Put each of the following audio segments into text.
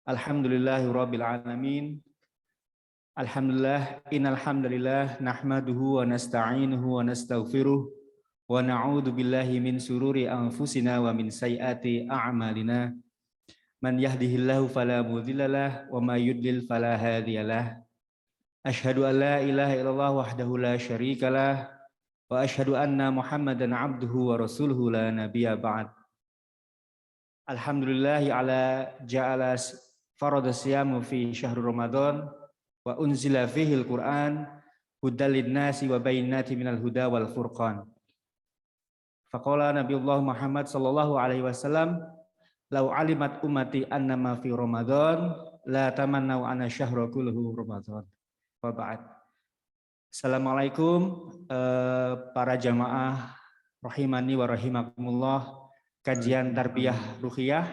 Alhamdulillahirabbil alamin. Alhamdulillah, innal hamdalillah nahmaduhu wa nasta'inuhu wa nastaghfiruh wa na'udzu billahi min sururi anfusina wa min sayyiati a'malina. Man yahdihillahu fala mudhillalah wa may yudlil fala hadiyalah. Asyhadu an la ilaha illallah wahdahu la syarikalah wa asyhadu anna Muhammadan abduhu wa rasuluhu la nabiyya ba'd. Alhamdulillah ala ja'ala farada siyamu fi syahrul Ramadan wa unzila fihi al-Qur'an hudal linnasi wa bayyinati minal huda wal furqan. Faqala Nabiullah Muhammad sallallahu alaihi wasallam, "Lau alimat ummati annama fi Ramadan la tamannau anna syahra kulluhu Ramadan." Wa ba'd. Assalamualaikum para jamaah rahimani wa rahimakumullah. Kajian Tarbiyah Ruhiyah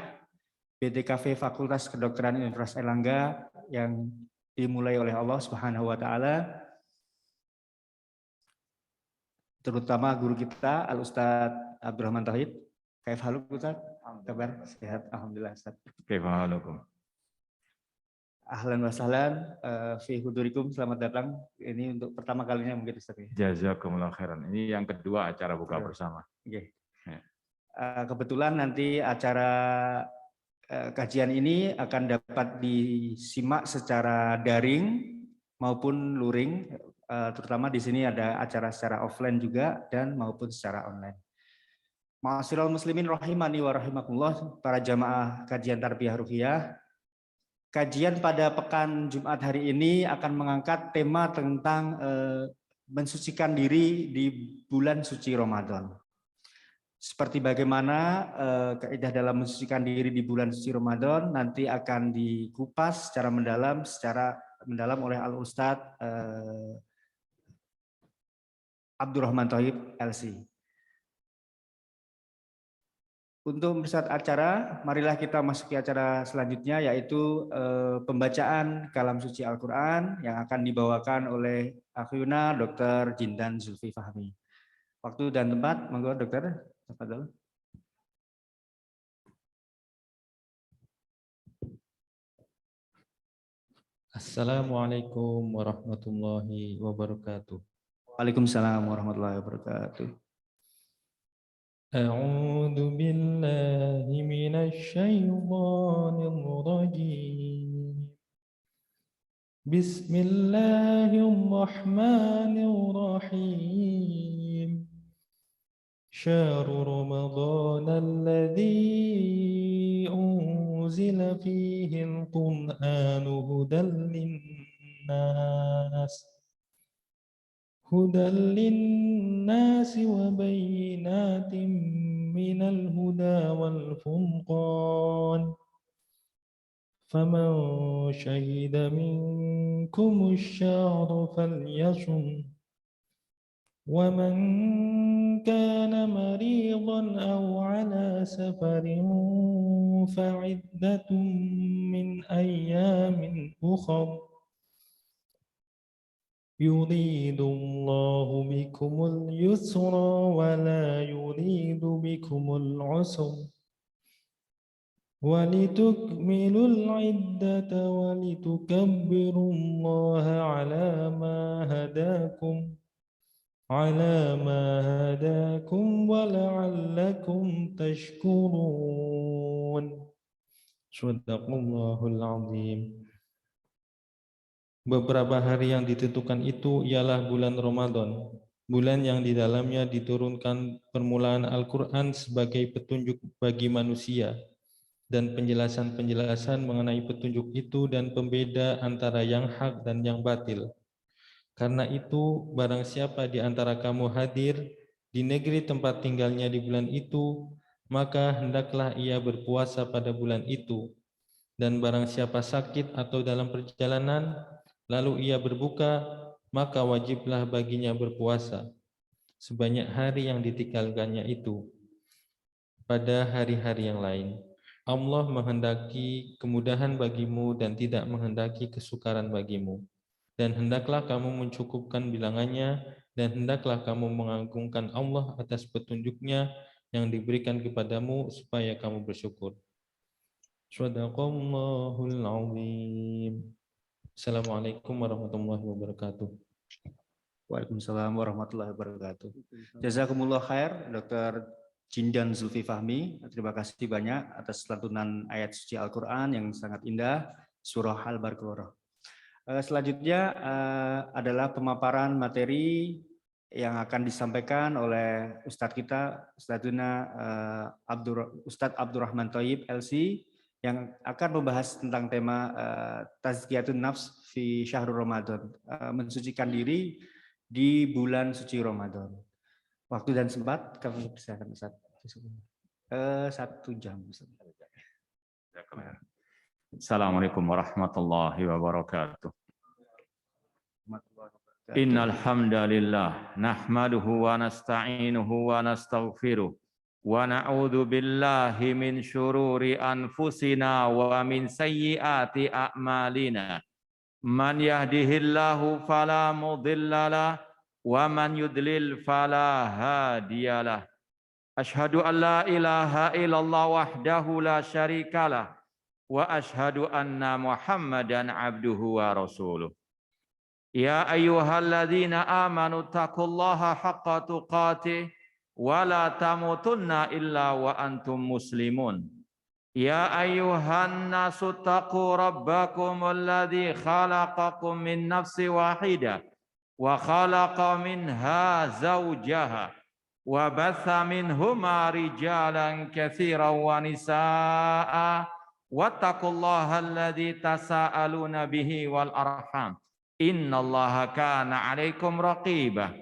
BTKV Fakultas Kedokteran Universitas Airlangga yang dimulai oleh Allah Subhanahu wa taala, terutama guru kita Al Ustadz Abdurrahman Tauhid. Kaif haluk Ustadz? Kabar sehat alhamdulillah Ustadz. Kaif halukum? Ahlan wa sahlan fi hudurikum, selamat datang. Ini untuk pertama kalinya mungkin Ustadz. Jazakumullah khairan. Ini yang kedua acara buka bersama. Okay. Kebetulan nanti acara kajian ini akan dapat disimak secara daring maupun luring, terutama di sini ada acara secara offline juga dan maupun secara online. Ma'asyiral muslimin rahimani wa rahimakumullah, para jamaah kajian Tarbiyah Ruhiyah. Kajian pada pekan Jumat hari ini akan mengangkat tema tentang mensucikan diri di bulan suci Ramadan. Seperti bagaimana kaidah dalam mensucikan diri di bulan suci Ramadan nanti akan dikupas secara mendalam oleh Al Ustadz Abdurrahman Tauhid LC. Untuk mempersingkat acara, marilah kita masuki acara selanjutnya, yaitu pembacaan kalam suci Al-Quran yang akan dibawakan oleh Akhuna Dr. Jindan Zulfi Fahmi. Waktu dan tempat, monggo dokter. Tafadhol. Assalamualaikum warahmatullahi wabarakatuh. Waalaikumsalam warahmatullahi wabarakatuh. A'udzu billahi minasy syaithanir rajim. Bismillahirrahmanirrahim. Syahrul Ramadan alladzi unzila fihi al-Qur'anu hudan linnas. هدى للناس وبينات من الهدى والفرقان فمن شهد منكم الشهر فليصم ومن كان مريضا أو على سفر فعدة من أيام أخر يريد الله بكم اليسر ولا يريد بكم العسر ولتكملوا العدة ولتكبروا الله على ما هداكم ولعلكم تشكرون. Sadaqallahul azim. Beberapa hari yang ditentukan itu ialah bulan Ramadan, bulan yang di dalamnya diturunkan permulaan Al-Quran sebagai petunjuk bagi manusia, dan penjelasan-penjelasan mengenai petunjuk itu dan pembeda antara yang hak dan yang batil. Karena itu, barang siapa di antara kamu hadir di negeri tempat tinggalnya di bulan itu, maka hendaklah ia berpuasa pada bulan itu. Dan barang siapa sakit atau dalam perjalanan, lalu ia berbuka, maka wajiblah baginya berpuasa sebanyak hari yang ditinggalkannya itu pada hari-hari yang lain. Allah menghendaki kemudahan bagimu dan tidak menghendaki kesukaran bagimu. Dan hendaklah kamu mencukupkan bilangannya, dan hendaklah kamu mengagungkan Allah atas petunjuknya yang diberikan kepadamu supaya kamu bersyukur. Shadaqallahul azim. Assalamualaikum warahmatullahi wabarakatuh. Waalaikumsalam warahmatullahi wabarakatuh. Jazakumullah khair, Dr. Jindan Zulfi Fahmi. Terima kasih banyak atas lantunan ayat suci Al-Quran yang sangat indah, surah Al-Baqarah. Selanjutnya adalah pemaparan materi yang akan disampaikan oleh Ustadz kita, Ustadz Abdurrahman Thayyib LC, yang akan membahas tentang tema Tazkiyatun Nafs fi Syahrul Ramadan, mensucikan diri di bulan suci Ramadan. Waktu dan sempat kami persilakan Ustaz. 1 jam. Assalamualaikum warahmatullahi wabarakatuh. Innal hamdalillah nahmaduhu wa nasta'inuhu wa nastaghfiruh wa na'udzu billahi min syururi anfusina wa min sayyiati a'malina. Man yahdihillahu fala mudhillalah wa man yudlil fala hadiyalah. Asyhadu an la ilaha illallah wahdahu la syarikalah wa asyhadu anna Muhammadan abduhu wa rasuluh. Ya ayyuhalladzina amanu taqullaha haqqa tuqatih wa la tamutunna illa wa antum muslimun. Ya ayyuhan nasu taqu rabbakum alladzi khalaqakum min nafsin wahidah wa khalaqa minha zawjaha wa batha minhuma rijalan katsiran wa nisaa'a wattaqullaha alladzi tasaaluna bihi wal arham innallaha kana 'alaikum raqibah.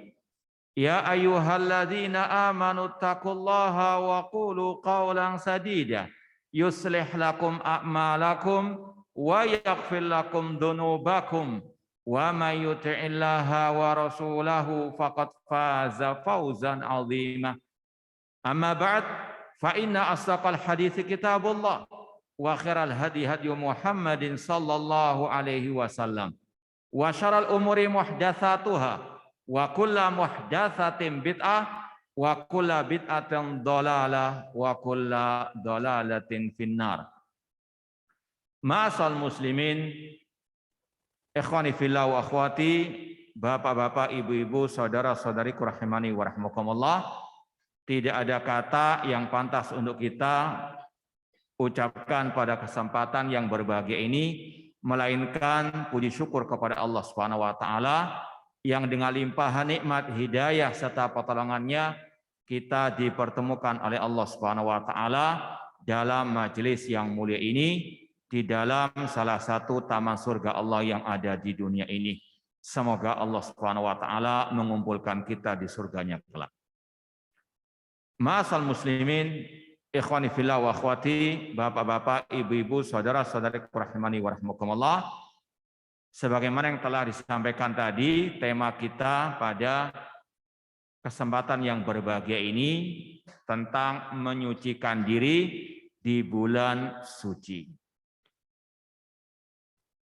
Ya ayyuhalladzina amanu taqullaha wa qulu qawlan sadida yuslih lakum a'malakum wa yaghfir lakum dhunubakum wa may yuti'illaha wa rasulahu faqad faza fawzan 'azima. Amma ba'd, fa inna asdaqal hadithi kitabullah wa khairal hadi hadi Muhammadin sallallahu alaihi wasallam wa syarrul umuri muhdatsatuha wa kullu muhdatsatin bid'ah wa kulla bid'atin dhalalah wa kulla dhalalatin finnar. Ma'asal muslimin, ikhwani fillah wa akhwati, bapak-bapak, ibu-ibu, saudara-saudariku rahimani wa rahmakumullah, tidak ada kata yang pantas untuk kita ucapkan pada kesempatan yang berbahagia ini melainkan puji syukur kepada Allah Subhanahu wa taala yang dengan limpahan nikmat hidayah serta pertolongannya kita dipertemukan oleh Allah Subhanahu wa taala dalam majelis yang mulia ini di dalam salah satu taman surga Allah yang ada di dunia ini. Semoga Allah Subhanahu wa taala mengumpulkan kita di surganya kelak. Ma'asal muslimin, ikhwani fillah wa akhwati, bapak-bapak, ibu-ibu, saudara-saudari rahimani wa rahmakumullah. Sebagaimana yang telah disampaikan tadi, tema kita pada kesempatan yang berbahagia ini tentang menyucikan diri di bulan suci.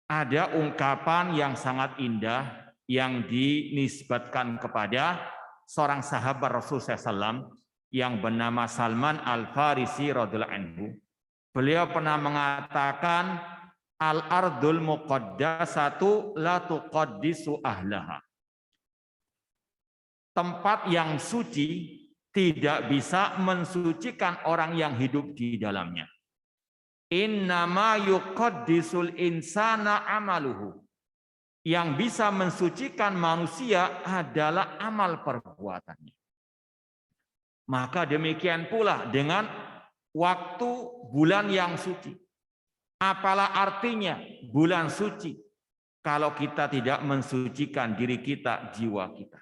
Ada ungkapan yang sangat indah yang dinisbatkan kepada seorang sahabat Rasulullah SAW yang bernama Salman Al-Farisi radhiyallahu anhu. Beliau pernah mengatakan, al-ardul muqaddasatu la tuqaddisu ahlaha. Tempat yang suci tidak bisa mensucikan orang yang hidup di dalamnya. Innama yuqaddisul insana amaluhu. Yang bisa mensucikan manusia adalah amal perbuatannya. Maka demikian pula dengan waktu bulan yang suci. Apalah artinya bulan suci kalau kita tidak mensucikan diri kita, jiwa kita.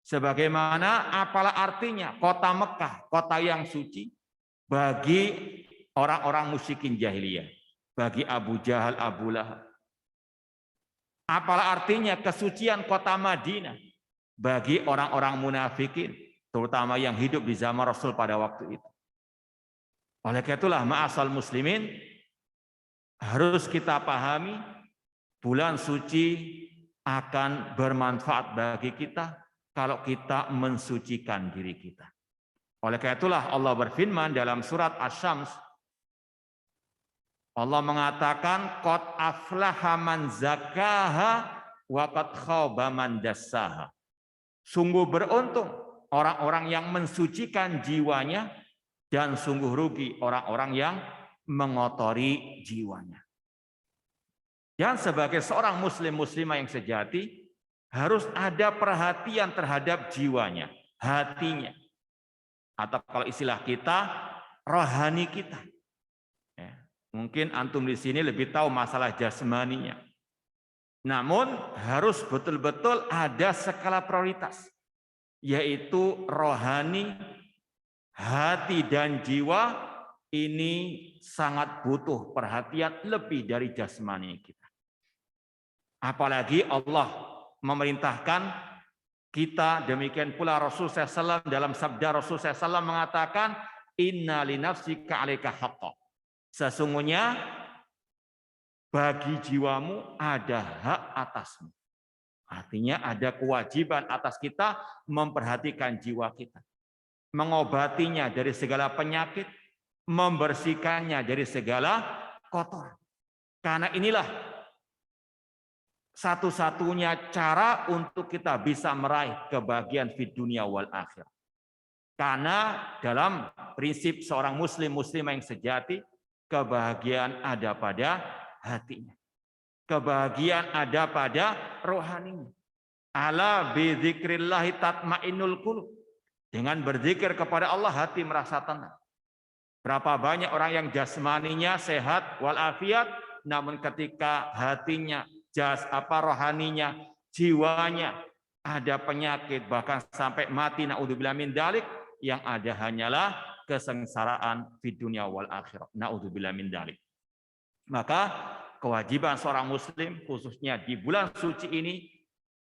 Sebagaimana apalah artinya kota Mekah, kota yang suci bagi orang-orang musyrikin jahiliyah, bagi Abu Jahal, Abu Lahab. Apalah artinya kesucian kota Madinah bagi orang-orang munafikin, terutama yang hidup di zaman Rasul pada waktu itu. Oleh karena itulah ma'asal muslimin, harus kita pahami bulan suci akan bermanfaat bagi kita kalau kita mensucikan diri kita. Oleh karena itulah Allah berfirman dalam surat Asy-Syams Allah mengatakan qad aflaha man zakkaha wa qad khaba man dassaha. Sungguh beruntung orang-orang yang mensucikan jiwanya dan sungguh rugi orang-orang yang mengotori jiwanya. Dan sebagai seorang muslimah yang sejati harus ada perhatian terhadap jiwanya, hatinya. Atau kalau istilah kita, rohani kita. Ya, mungkin antum di sini lebih tahu masalah jasmaninya. Namun harus betul-betul ada skala prioritas, yaitu rohani, hati dan jiwa ini sangat butuh perhatian lebih dari jasmani kita. Apalagi Allah memerintahkan kita, demikian pula Rasulullah SAW dalam sabda Rasulullah SAW mengatakan, inna li nafsika 'alaika haqqan. Sesungguhnya bagi jiwamu ada hak atasmu. Artinya ada kewajiban atas kita memperhatikan jiwa kita. Mengobatinya dari segala penyakit, membersihkannya dari segala kotoran. Karena inilah satu-satunya cara untuk kita bisa meraih kebahagiaan di dunia wal akhir. Karena dalam prinsip seorang muslimah yang sejati, kebahagiaan ada pada hatinya. Kebahagiaan ada pada rohaninya. Ala bi dzikrillah tatmainnul qulub. Dengan berzikir kepada Allah hati merasa tenang. Berapa banyak orang yang jasmaninya sehat walafiat, namun ketika hatinya, rohaninya, jiwanya ada penyakit, bahkan sampai mati, naudzubillah min dzalik, yang ada hanyalah kesengsaraan di dunia wal akhirah. Naudzubillah min dzalik. Maka kewajiban seorang muslim khususnya di bulan suci ini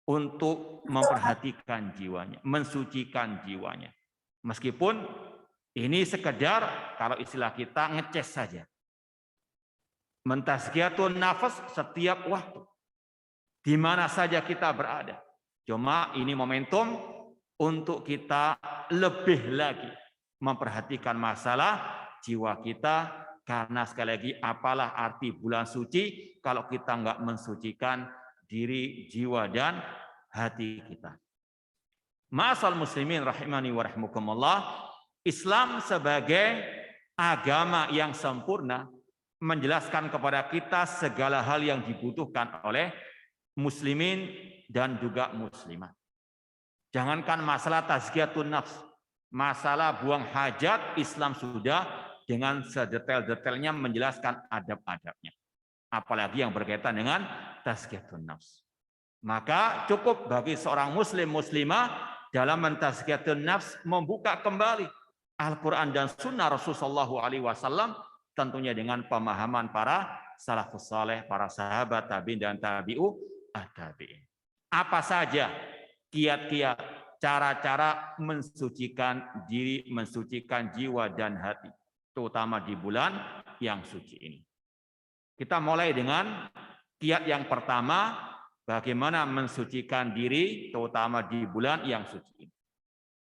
untuk memperhatikan jiwanya, mensucikan jiwanya. Meskipun ini sekedar kalau istilah kita ngeces saja. Mentazkiyatun nafas setiap waktu. Di mana saja kita berada. Cuma ini momentum untuk kita lebih lagi memperhatikan masalah jiwa kita. Karena sekali lagi apalah arti bulan suci kalau kita nggak mensucikan diri, jiwa, dan hati kita. Ma'asal muslimin rahimani wa rahimakumullah, Islam sebagai agama yang sempurna menjelaskan kepada kita segala hal yang dibutuhkan oleh muslimin dan juga muslimat. Jangankan masalah tazkiyatun nafs, masalah buang hajat, Islam sudah dengan sedetail-detailnya menjelaskan adab-adabnya. Apalagi yang berkaitan dengan tazkiyatun nafs. Maka cukup bagi seorang muslim muslimah dalam mentazkiyatun nafs membuka kembali Al-Quran dan Sunnah Rasulullah SAW, tentunya dengan pemahaman para salafus saleh, para sahabat tabi'in dan tabi'u at-tabi'in. Apa saja kiat-kiat, cara-cara mensucikan diri, mensucikan jiwa dan hati, terutama di bulan yang suci ini. Kita mulai dengan kiat yang pertama, bagaimana mensucikan diri, terutama di bulan yang suci ini.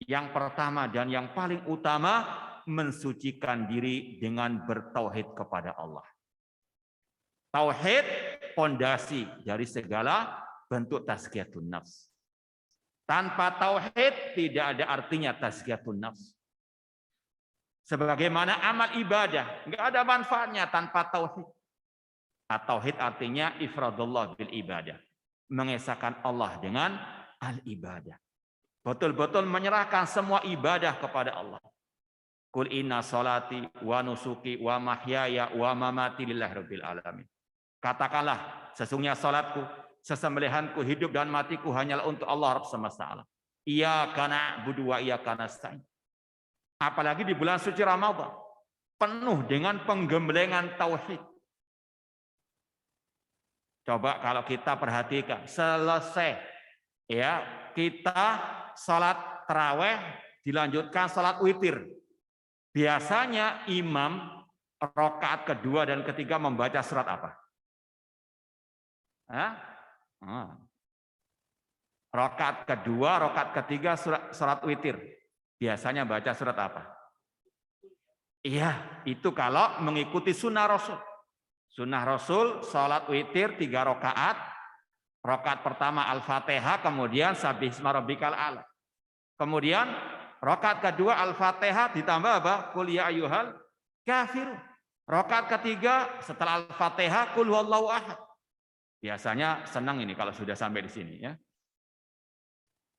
Yang pertama dan yang paling utama, mensucikan diri dengan bertauhid kepada Allah. Tauhid pondasi dari segala bentuk tazkiyatun nafs. Tanpa tauhid tidak ada artinya tazkiyatun nafs. Sebagaimana amal ibadah, enggak ada manfaatnya tanpa tauhid. Tauhid artinya ifradullah bil ibadah. Mengesahkan Allah dengan al-ibadah. Betul-betul menyerahkan semua ibadah kepada Allah. Qul inna salati wa nusuki wa mahyaya wa mamati lillahi rabbil alamin. Katakanlah, sesungguhnya salatku, sesembelihanku, hidup dan matiku hanyalah untuk Allah Rabb semesta alam. Iyyaka na'budu wa iyyaka nasta'in. Apalagi di bulan suci Ramadan, penuh dengan penggembelengan tauhid. Coba kalau kita perhatikan, selesai ya kita salat tarawih dilanjutkan salat witir. Biasanya imam rakaat kedua dan ketiga membaca surat apa? Rakaat kedua, rakaat ketiga surat witir. Biasanya baca surat apa? Iya, itu kalau mengikuti sunnah Rasul. Sunnah Rasul, sholat witir 3 rakaat. Rakaat pertama Al-Fatihah, kemudian Sabbihisma Rabbikal A'la. Kemudian rakaat kedua Al-Fatihah ditambah apa? Qul ya ayyuhal kafirun. Rakaat ketiga setelah Al-Fatihah Qul huwallahu ahad. Biasanya senang ini kalau sudah sampai di sini ya.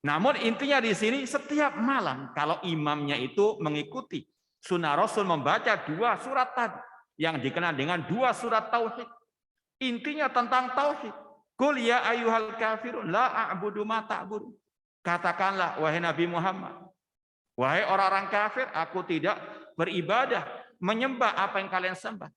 Namun intinya di sini setiap malam kalau imamnya itu mengikuti sunnah Rasul membaca 2 surat tadi yang dikenal dengan 2 surat tauhid. Intinya tentang tauhid. Qul ya ayyuhal kafirun la a'budu ma ta'budun. Katakanlah wahai Nabi Muhammad, wahai orang-orang kafir, aku tidak beribadah, menyembah apa yang kalian sembah.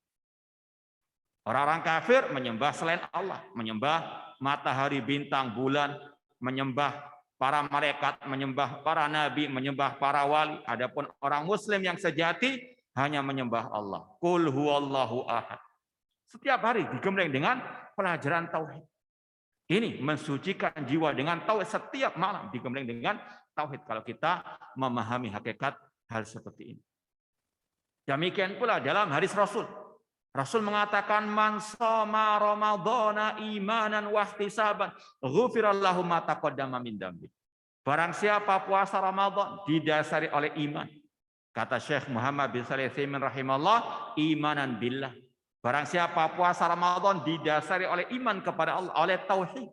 Orang-orang kafir menyembah selain Allah, menyembah matahari, bintang, bulan, menyembah para malaikat, menyembah para nabi, menyembah para wali. Adapun orang muslim yang sejati hanya menyembah Allah. Qul huwallahu ahad. Setiap hari digembleng dengan pelajaran tauhid. Ini mensucikan jiwa dengan tauhid, setiap malam digembleng dengan tauhid kalau kita memahami hakikat hal seperti ini. Demikian pula dalam hadis Rasul. Rasul mengatakan man shoma ramadhana imanan wa ihtisaban ghufira lahu ma taqaddama min dzambi. Barang siapa puasa Ramadan didasari oleh iman. Kata Syekh Muhammad bin Shalih Al-Utsaimin rahimahullah, imanan billah. Barang siapa puasa Ramadan didasari oleh iman kepada Allah, oleh tauhid.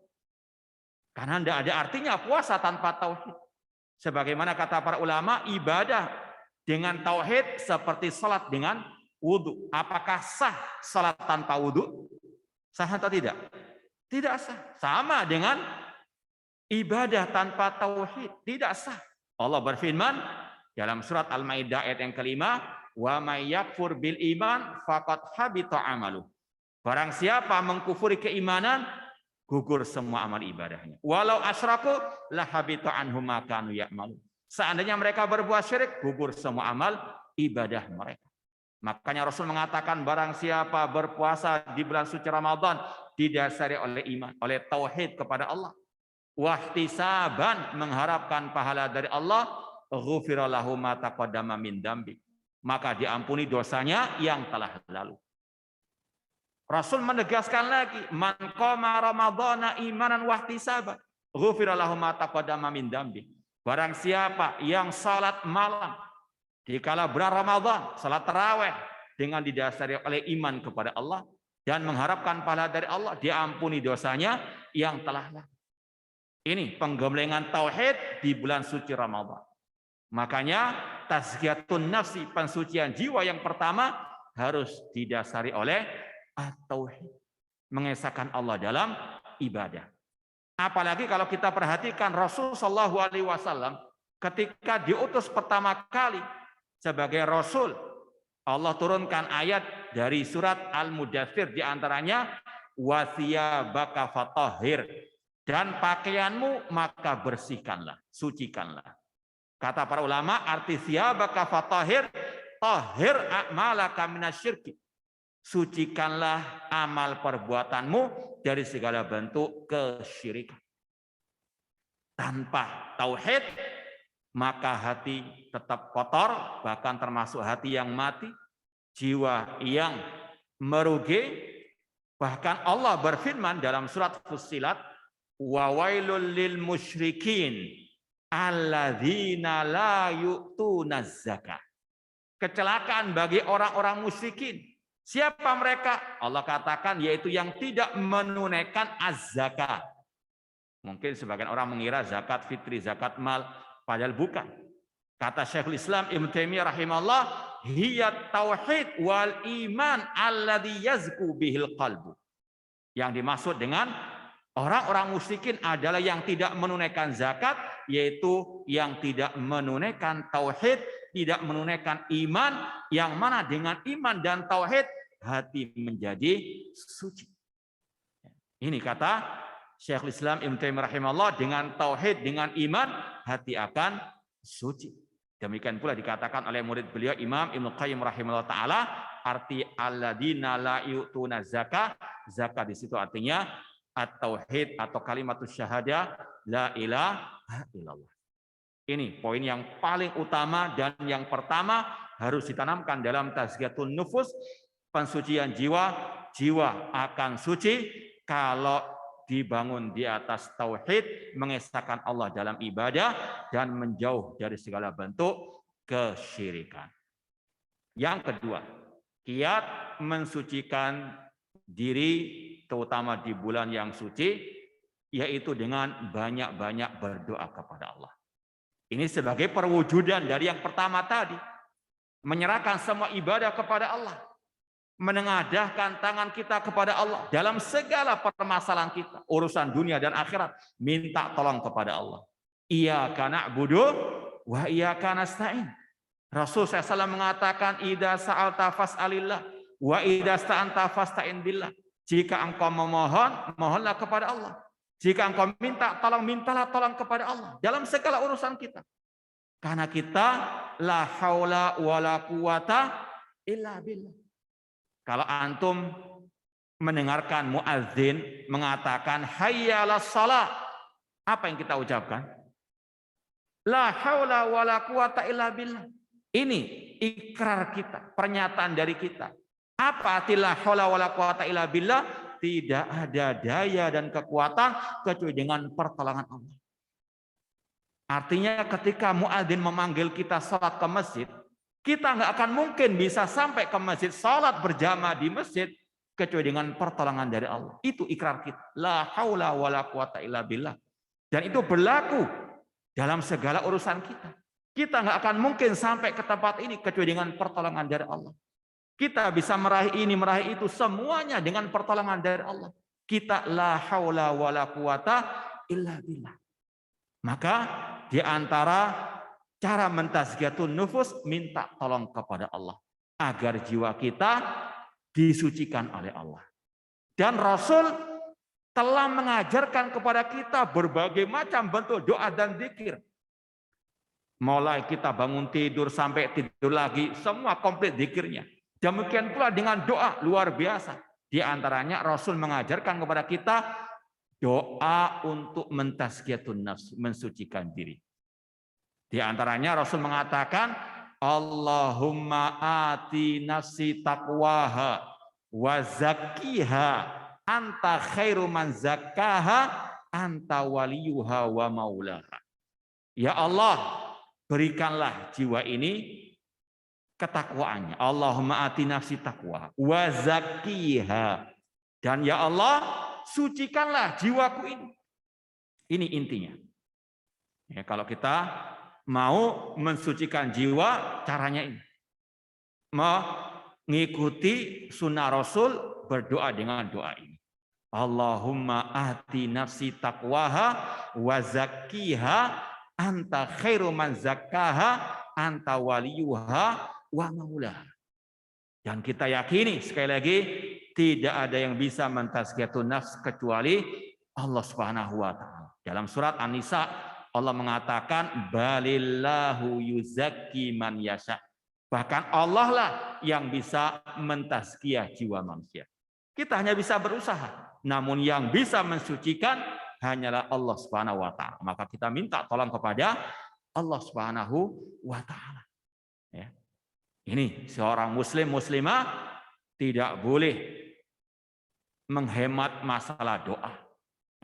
Karena tidak ada artinya puasa tanpa tauhid. Sebagaimana kata para ulama, ibadah dengan tauhid seperti salat dengan wudu. Apakah sah salat tanpa wudu? Sah atau tidak? Tidak sah. Sama dengan ibadah tanpa tauhid, tidak sah. Allah berfirman dalam surat Al-Maidah ayat yang kelima, wa may yakfur bil iman faqad habita amalu. Barang siapa mengkufuri keimanan, gugur semua amal ibadahnya. Walau asyraku la habita anhum ma kanu ya'malu. Seandainya mereka berbuat syirik, gugur semua amal ibadah mereka. Makanya Rasul mengatakan barang siapa berpuasa di bulan suci Ramadan didasari oleh iman, oleh tauhid kepada Allah, wahtisaban mengharapkan pahala dari Allah, ghufira lahu ma taqaddama min dzambi. Maka diampuni dosanya yang telah lalu. Rasul menegaskan lagi, man qama ramadhana imanan wahtisaban, ghufira lahu ma taqaddama min dzambi. Barang siapa yang salat malam di kala bulan Ramadan, salat tarawih dengan didasari oleh iman kepada Allah dan mengharapkan pahala dari Allah, diampuni dosanya yang telah lalu. Ini penggemblengan tauhid di bulan suci Ramadan. Makanya tazkiyatun nafsi, pensucian jiwa yang pertama harus didasari oleh at-tauhid, mengesahkan Allah dalam ibadah. Apalagi kalau kita perhatikan Rasul Shallallahu Alaihi Wasallam ketika diutus pertama kali sebagai Rasul, Allah turunkan ayat dari surat Al-Mudaththir, diantaranya wasiyabaka fatahhir, dan pakaianmu maka bersihkanlah, sucikanlah. Kata para ulama, arti siyabaka fatahhir, tahhir a'malaka minasyirki. Sucikanlah amal perbuatanmu dari segala bentuk kesyirikan. Tanpa tauhid maka hati tetap kotor, bahkan termasuk hati yang mati, jiwa yang merugi. Bahkan Allah berfirman dalam surat Fussilat, wa wailul lil musyrikin alladzina la yu'tunaz zakah. Kecelakaan bagi orang-orang musyrikin. Siapa mereka? Allah katakan yaitu yang tidak menunaikan az-zakah. Mungkin sebagian orang mengira zakat fitri, zakat mal, padahal bukan. Kata Syekhul Islam Ibnu Taimiyah rahimahullah, hiya tauhid wal iman alladzi yazku bihil qalbu. Yang dimaksud dengan orang-orang musyrikin adalah yang tidak menunaikan zakat, yaitu yang tidak menunaikan tauhid, tidak menunaikan iman, yang mana dengan iman dan tauhid hati menjadi suci. Ini kata Syekhul Islam Ibnu Taimiyah rahimahullah, dengan tauhid, dengan iman hati akan suci. Demikian pula dikatakan oleh murid beliau Imam Ibnu Qayyim rahimahullah taala, arti alladzina la yu'tuna zakah, zakah di situ artinya at-tauhid atau kalimatus syahadah la ilaha illallah. Ini poin yang paling utama dan yang pertama harus ditanamkan dalam tazkiyatun nufus, pensucian jiwa jiwa akan suci kalau dibangun di atas tauhid, mengesahkan Allah dalam ibadah dan menjauh dari segala bentuk kesyirikan. Yang kedua, kiat mensucikan diri terutama di bulan yang suci, yaitu dengan banyak-banyak berdoa kepada Allah. Ini sebagai perwujudan dari yang pertama tadi, menyerahkan semua ibadah kepada Allah, menengadahkan tangan kita kepada Allah dalam segala permasalahan kita, urusan dunia dan akhirat, minta tolong kepada Allah. Iyyaka na'budu wa iyyaka nasta'in. Rasul SAW mengatakan, idza sa'alta fas'alillah wa idza sta'anta fasta'in billah. Jika engkau memohon, mohonlah kepada Allah. Jika engkau minta tolong, mintalah tolong kepada Allah dalam segala urusan kita. Karena kita la haula wala quwata illa billah. Kalau antum mendengarkan muadzin mengatakan hayya 'alas shalah, apa yang kita ucapkan? La haula wala quwata illa billah. Ini ikrar kita, pernyataan dari kita. Apa arti la haula wala quwata illa billah? Tidak ada daya dan kekuatan kecuali dengan pertolongan Allah. Artinya ketika muadzin memanggil kita sholat ke masjid, kita nggak akan mungkin bisa sampai ke masjid sholat berjamaah di masjid kecuali dengan pertolongan dari Allah. Itu ikrar kita. La haula wala quwata illa billah. Dan itu berlaku dalam segala urusan kita. Kita nggak akan mungkin sampai ke tempat ini kecuali dengan pertolongan dari Allah. Kita bisa meraih ini, meraih itu, semuanya dengan pertolongan dari Allah. Kita la haula wala quwata illa billah. Maka di antara cara mentazkiyatun nufus, minta tolong kepada Allah agar jiwa kita disucikan oleh Allah. Dan Rasul telah mengajarkan kepada kita berbagai macam bentuk doa dan zikir. Mulai kita bangun tidur sampai tidur lagi, semua komplit zikirnya. Demikian pula dengan doa luar biasa. Di antaranya Rasul mengajarkan kepada kita doa untuk mentazkiyatun nafs, mensucikan diri. Di antaranya Rasul mengatakan, Allahumma ati nafsi taqwaha wa zakkiha anta khairu man zakkaha anta waliyuha wa maulaha. Ya Allah, berikanlah jiwa ini ketakwaannya. Allahumma ati nafsi taqwa wa zakkiha. Dan ya Allah, sucikanlah jiwaku ini. Ini intinya. Ya, kalau kita mau mensucikan jiwa, caranya ini. Mengikuti sunnah Rasul, berdoa dengan doa ini. Allahumma ati nafsi taqwaha wa zakkiha anta khairu man zakkaha anta waliyuha wa maulaha. Dan kita yakini sekali lagi tidak ada yang bisa mentazkiyatun nafs kecuali Allah Subhanahu wa taala. Dalam surat An-Nisa Allah mengatakan balillahu yuzakki man yasha. Bahkan Allah lah yang bisa mentazkiyah jiwa manusia. Kita hanya bisa berusaha, namun yang bisa mensucikan hanyalah Allah Subhanahu wa taala. Maka kita minta tolong kepada Allah Subhanahu wa taala. Ya. Ini seorang muslim muslimah tidak boleh menghemat masalah doa,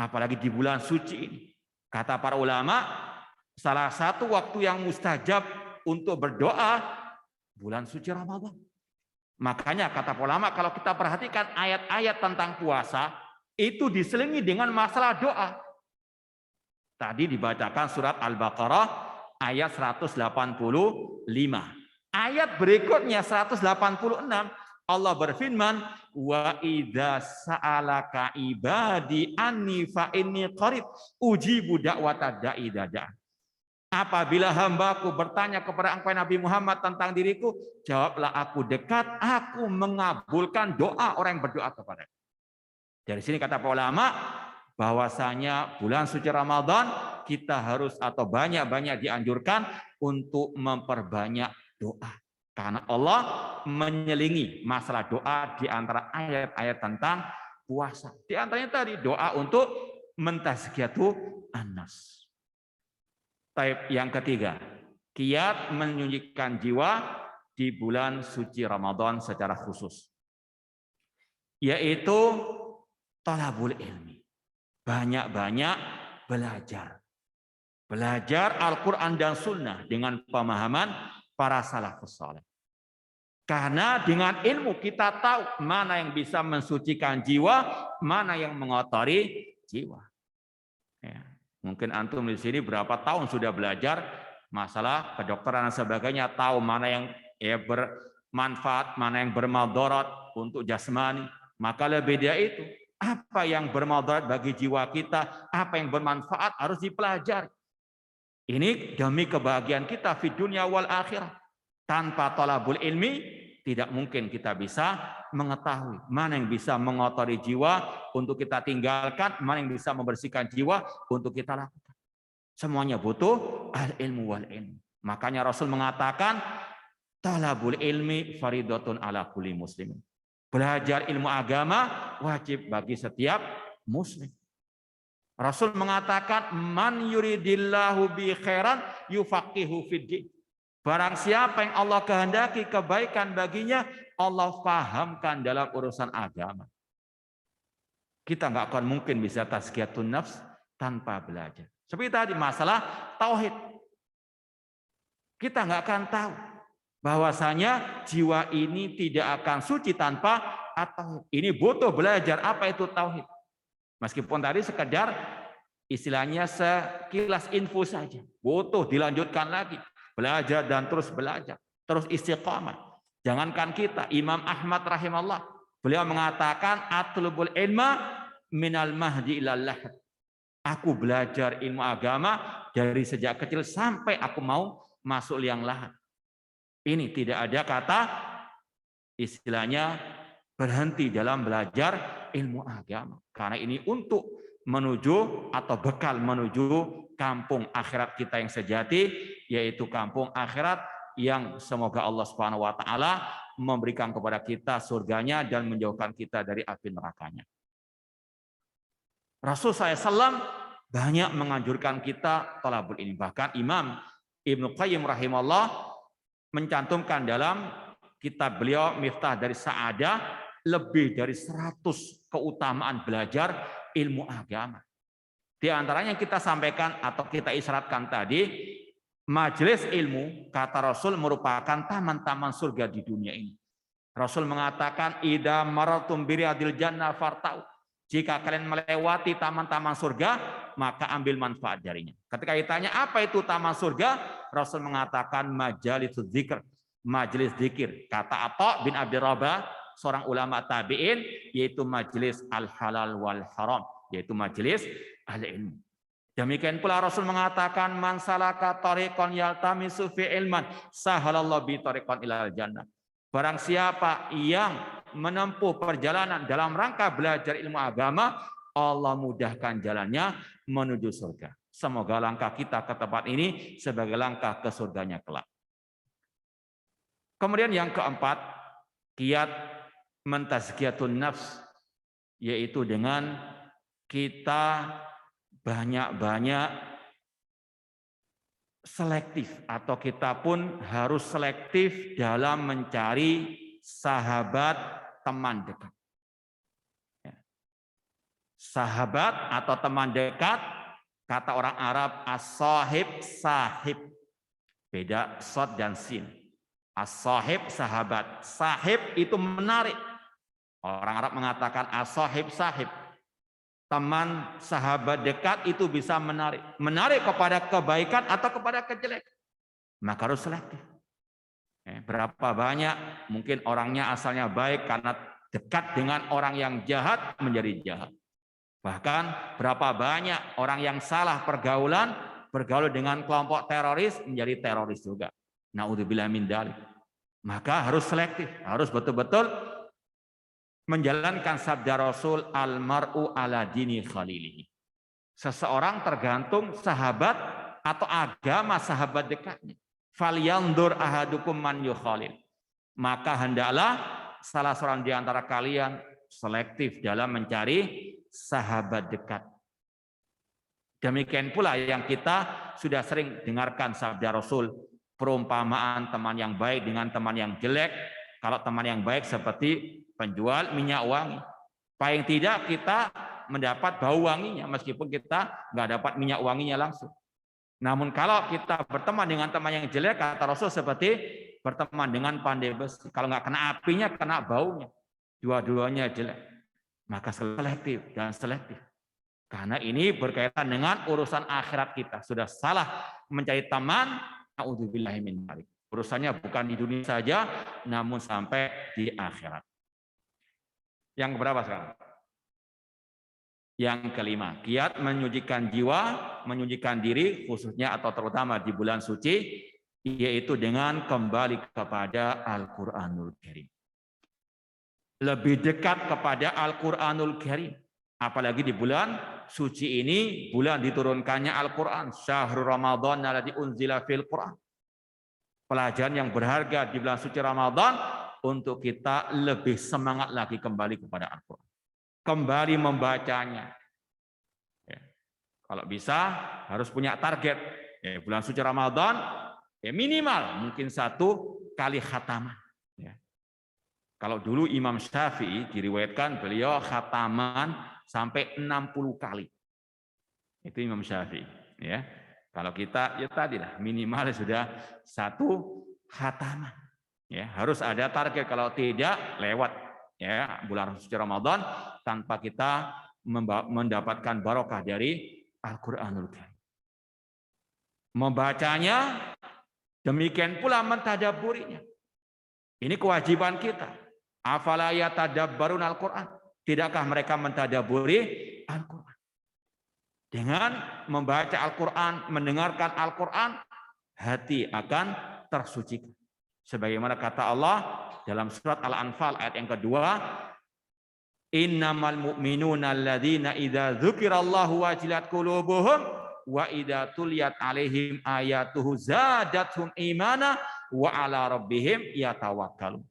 apalagi di bulan suci ini. Kata para ulama, salah satu waktu yang mustajab untuk berdoa bulan suci Ramadan. Makanya kata para ulama, kalau kita perhatikan ayat-ayat tentang puasa itu diselingi dengan masalah doa. Tadi dibacakan surat Al-Baqarah ayat 185. Ayat berikutnya 186 Allah berfirman, wa idza sa'alaka ibadi anni fa inni qarib ujibu da'watad da'i da'a. Apabila hambaku bertanya kepada engkau Nabi Muhammad tentang diriku, jawablah aku dekat, aku mengabulkan doa orang yang berdoa kepada. Dari sini kata para ulama bahwasanya bulan suci Ramadan kita harus atau banyak-banyak dianjurkan untuk memperbanyak doa. Karena Allah menyelingi masalah doa di antara ayat-ayat tentang puasa. Di antaranya tadi doa untuk mentazkiyatu an-nafs. Taib yang ketiga, kiat menyucikan jiwa di bulan suci Ramadan secara khusus. yaitu thalabul ilmi. Banyak-banyak belajar. Belajar Al-Quran dan Sunnah dengan pemahaman para salafus saleh. Karena dengan ilmu kita tahu mana yang bisa mensucikan jiwa, mana yang mengotori jiwa. Ya. Mungkin antum di sini berapa tahun sudah belajar masalah kedokteran dan sebagainya, tahu mana yang bermanfaat, mana yang bermadarat untuk jasmani. Maka lebih dari itu, apa yang bermadarat bagi jiwa kita, apa yang bermanfaat harus dipelajari. Ini demi kebahagiaan kita di dunia wal akhirah. Tanpa thalabul ilmi, tidak mungkin kita bisa mengetahui mana yang bisa mengotori jiwa untuk kita tinggalkan, mana yang bisa membersihkan jiwa untuk kita lakukan. Semuanya butuh al-ilmu wal ilmu. Makanya Rasul mengatakan, thalabul ilmi faridatun ala kulli muslimin. Belajar ilmu agama wajib bagi setiap muslim. Rasul mengatakan, man yuridillahu bi khairan yufaqihu fid. Barang siapa yang Allah kehendaki kebaikan baginya, Allah fahamkan dalam urusan agama. Kita nggak akan mungkin bisa tazkiyatun nafs tanpa belajar. Seperti tadi masalah tauhid. Kita nggak akan tahu bahwasanya jiwa ini tidak akan suci tanpa tauhid. Ini butuh belajar apa itu tauhid. Meskipun tadi sekedar istilahnya sekilas info saja. Butuh dilanjutkan lagi. Belajar dan terus belajar, terus istiqamah. Jangankan kita, Imam Ahmad rahimahullah, beliau mengatakan atlubul ilma minal mahdi ilal lahad. Aku belajar ilmu agama dari sejak kecil sampai aku mau masuk liang lahat. Ini tidak ada kata istilahnya berhenti dalam belajar ilmu agama. Karena ini untuk menuju atau bekal menuju kampung akhirat kita yang sejati, yaitu kampung akhirat yang semoga Allah Subhanahu wa taala memberikan kepada kita surganya dan menjauhkan kita dari api nerakanya. Rasul SAW banyak menganjurkan kita thalabul ilmi. Bahkan Imam Ibnu Qayyim rahimahullah mencantumkan dalam kitab beliau Miftah dari Sa'adah lebih dari 100 keutamaan belajar ilmu agama. Di antaranya yang kita sampaikan atau kita isyaratkan tadi, majelis ilmu, kata Rasul, merupakan taman-taman surga di dunia ini. Rasul mengatakan, idza maratum biriyadil jannah fartau. Jika kalian melewati taman-taman surga, maka ambil manfaat darinya. Ketika ditanya apa itu taman surga, Rasul mengatakan majalisuz zikr, majelis zikir. Kata Atha bin Abi Rabah, seorang ulama tabi'in, yaitu majelis al-halal wal haram, yaitu majelis al-ilmu. Demikian pula Rasul mengatakan, man salaka tariqan yaltamisu fi ilman, sahalallahu bi tariqan ilal jannah. Barang siapa yang menempuh perjalanan dalam rangka belajar ilmu agama, Allah mudahkan jalannya menuju surga. Semoga langkah kita ke tempat ini sebagai langkah ke surganya kelak. Kemudian yang keempat, kiat mentazkiyatun nafs, yaitu dengan kita banyak-banyak selektif, atau kita pun harus selektif dalam mencari sahabat teman dekat. Sahabat atau teman dekat, kata orang Arab as-sahib sahib. Beda sod dan sin. As-sahib sahabat, sahib itu menarik. Orang Arab mengatakan as-sahib sahib. Teman sahabat dekat itu bisa menarik. Menarik kepada kebaikan atau kepada kejelekan. Maka harus selektif. Berapa banyak mungkin orangnya asalnya baik karena dekat dengan orang yang jahat menjadi jahat. Bahkan berapa banyak orang yang salah pergaulan, bergaul dengan kelompok teroris menjadi teroris juga. Naudzubillah min dzalik. Maka harus selektif, harus betul-betul menjalankan sabda Rasul, al-mar'u ala dini khalilihi. Seseorang tergantung sahabat atau agama sahabat dekatnya. Falyandur ahadukum man yukhalil. Maka hendaklah salah seorang di antara kalian selektif dalam mencari sahabat dekat. Demikian pula yang kita sudah sering dengarkan sabda Rasul, perumpamaan teman yang baik dengan teman yang jelek. Kalau teman yang baik seperti penjual minyak wangi, Paling tidak kita mendapat bau wanginya, meskipun kita nggak dapat minyak wanginya langsung. Namun kalau kita berteman dengan teman yang jelek, kata Rasul seperti berteman dengan pandai besi. Kalau nggak kena apinya, kena baunya. Dua-duanya jelek. Maka selektif dan selektif. Karena ini berkaitan dengan urusan akhirat kita. Sudah salah mencari teman, na'udzubillahi min dzalik. Urusannya bukan di dunia saja, namun sampai di akhirat. Yang berapa sekarang? Yang kelima, kiat menyucikan jiwa, menyucikan diri, khususnya atau terutama di bulan suci, yaitu dengan kembali kepada Al-Quranul Karim. Lebih dekat kepada Al-Quranul Karim. Apalagi di bulan suci ini, bulan diturunkannya Al-Quran. Syahrul Ramadan alladzi unzila fil Quran. Pelajaran yang berharga di bulan suci Ramadan untuk kita lebih semangat lagi kembali kepada Al-Quran. Kembali membacanya. Ya. Kalau bisa harus punya target. Ya, bulan suci Ramadan ya minimal mungkin 1 kali khataman. Ya. Kalau dulu Imam Syafi'i diriwayatkan beliau khataman sampai 60 kali. Itu Imam Syafi'i. Ya. Kalau kita ya tadilah minimal sudah 1 khataman. Ya, harus ada target. Kalau tidak lewat. Ya, bulan suci Ramadan tanpa kita mendapatkan barokah dari Al-Qur'anul Karim. Membacanya, demikian pula mentadabburinya. Ini kewajiban kita. Afala yatadabbarun Al-Qur'an? Tidakkah mereka mentadabburi Al-Qur'an? Dengan membaca Al-Qur'an, mendengarkan Al-Qur'an, hati akan tersucikan. Sebagaimana kata Allah dalam surat Al-Anfal ayat yang kedua, innamal mu'minuna alladzina idza dzukirallahu wajilat qulubuhum wa idza tuliyat alaihim ayatuhu zadatuhum imana wa ala rabbihim yatawakkalun.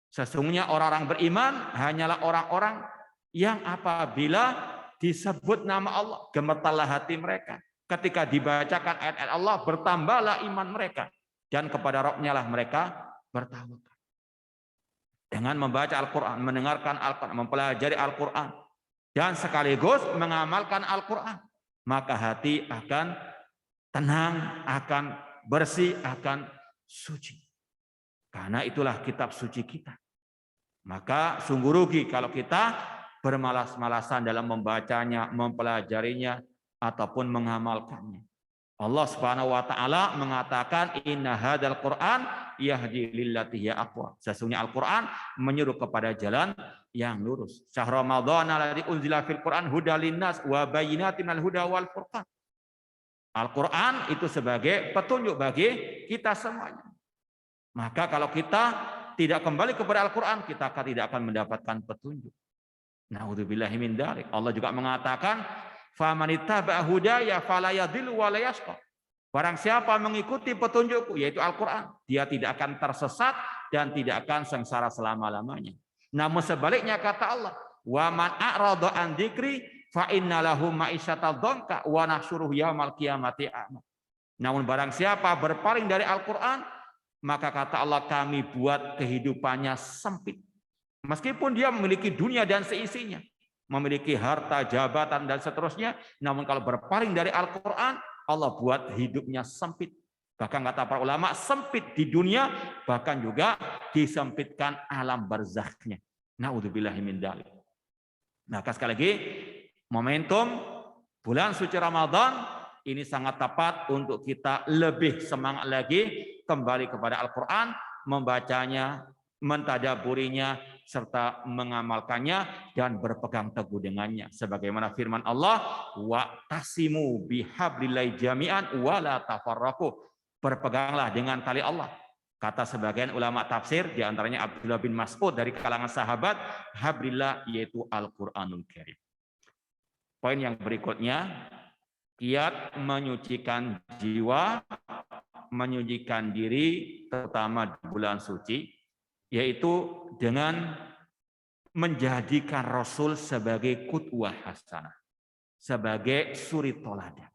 Sesungguhnya orang-orang beriman hanyalah orang-orang yang apabila disebut nama Allah, gemetarlah hati mereka. Ketika dibacakan ayat-ayat Allah, bertambahlah iman mereka. Dan kepada Rabb-Nya lah mereka bertawakal. Dengan membaca Al-Quran, mendengarkan Al-Quran, mempelajari Al-Quran, dan sekaligus mengamalkan Al-Quran, maka hati akan tenang, akan bersih, akan suci. Karena itulah kitab suci kita. Maka sungguh rugi kalau kita bermalas-malasan dalam membacanya, mempelajarinya, ataupun mengamalkannya. Allah Subhanahu wa taala mengatakan inna hadzal Qur'an yahdi lillati hiya aqwam. Sesungguhnya Al-Qur'an menyuruh kepada jalan yang lurus. Syahrul Ramadan alladzi unzila fil Qur'an hudal linnas wa bayyinatin minal huda wal furqan. Al-Qur'an itu sebagai petunjuk bagi kita semuanya. Maka kalau kita tidak kembali kepada Al-Qur'an, kita tidak akan mendapatkan petunjuk. Na'udzubillahi min dzalik. Allah juga mengatakan famanittaba'a hudaya fala yadhillu wa la yashqa. Barang siapa mengikuti petunjukku yaitu Al-Qur'an, dia tidak akan tersesat dan tidak akan sengsara selama-lamanya. Namun sebaliknya kata Allah, wa man a'rada an dzikri fa innalahu ma'isyatan dhanka wa nahsyuruhu yaumal qiyamati a'ma. Namun barang siapa berpaling dari Al-Qur'an, maka kata Allah kami buat kehidupannya sempit. Meskipun dia memiliki dunia dan seisinya, memiliki harta, jabatan, dan seterusnya. Namun kalau berpaling dari Al-Quran, Allah buat hidupnya sempit. Bahkan kata para ulama, sempit di dunia, bahkan juga disempitkan alam barzakhnya. Na'udzubillahi min dzalik. Maka sekali lagi, momentum bulan suci Ramadan, ini sangat tepat untuk kita lebih semangat lagi kembali kepada Al-Quran, membacanya, mentadabburinya, serta mengamalkannya dan berpegang teguh dengannya. Sebagaimana firman Allah, wa'tasimu bihablillahi jami'an wa la tafarraqu. Berpeganglah dengan tali Allah. Kata sebagian ulama tafsir, di antaranya Abdullah bin Mas'ud dari kalangan sahabat, hablillah yaitu Al-Qur'anul Karim. Poin yang berikutnya, kiat menyucikan jiwa, menyucikan diri, terutama di bulan suci, yaitu dengan menjadikan Rasul sebagai qudwah hasanah, sebagai suri toladan.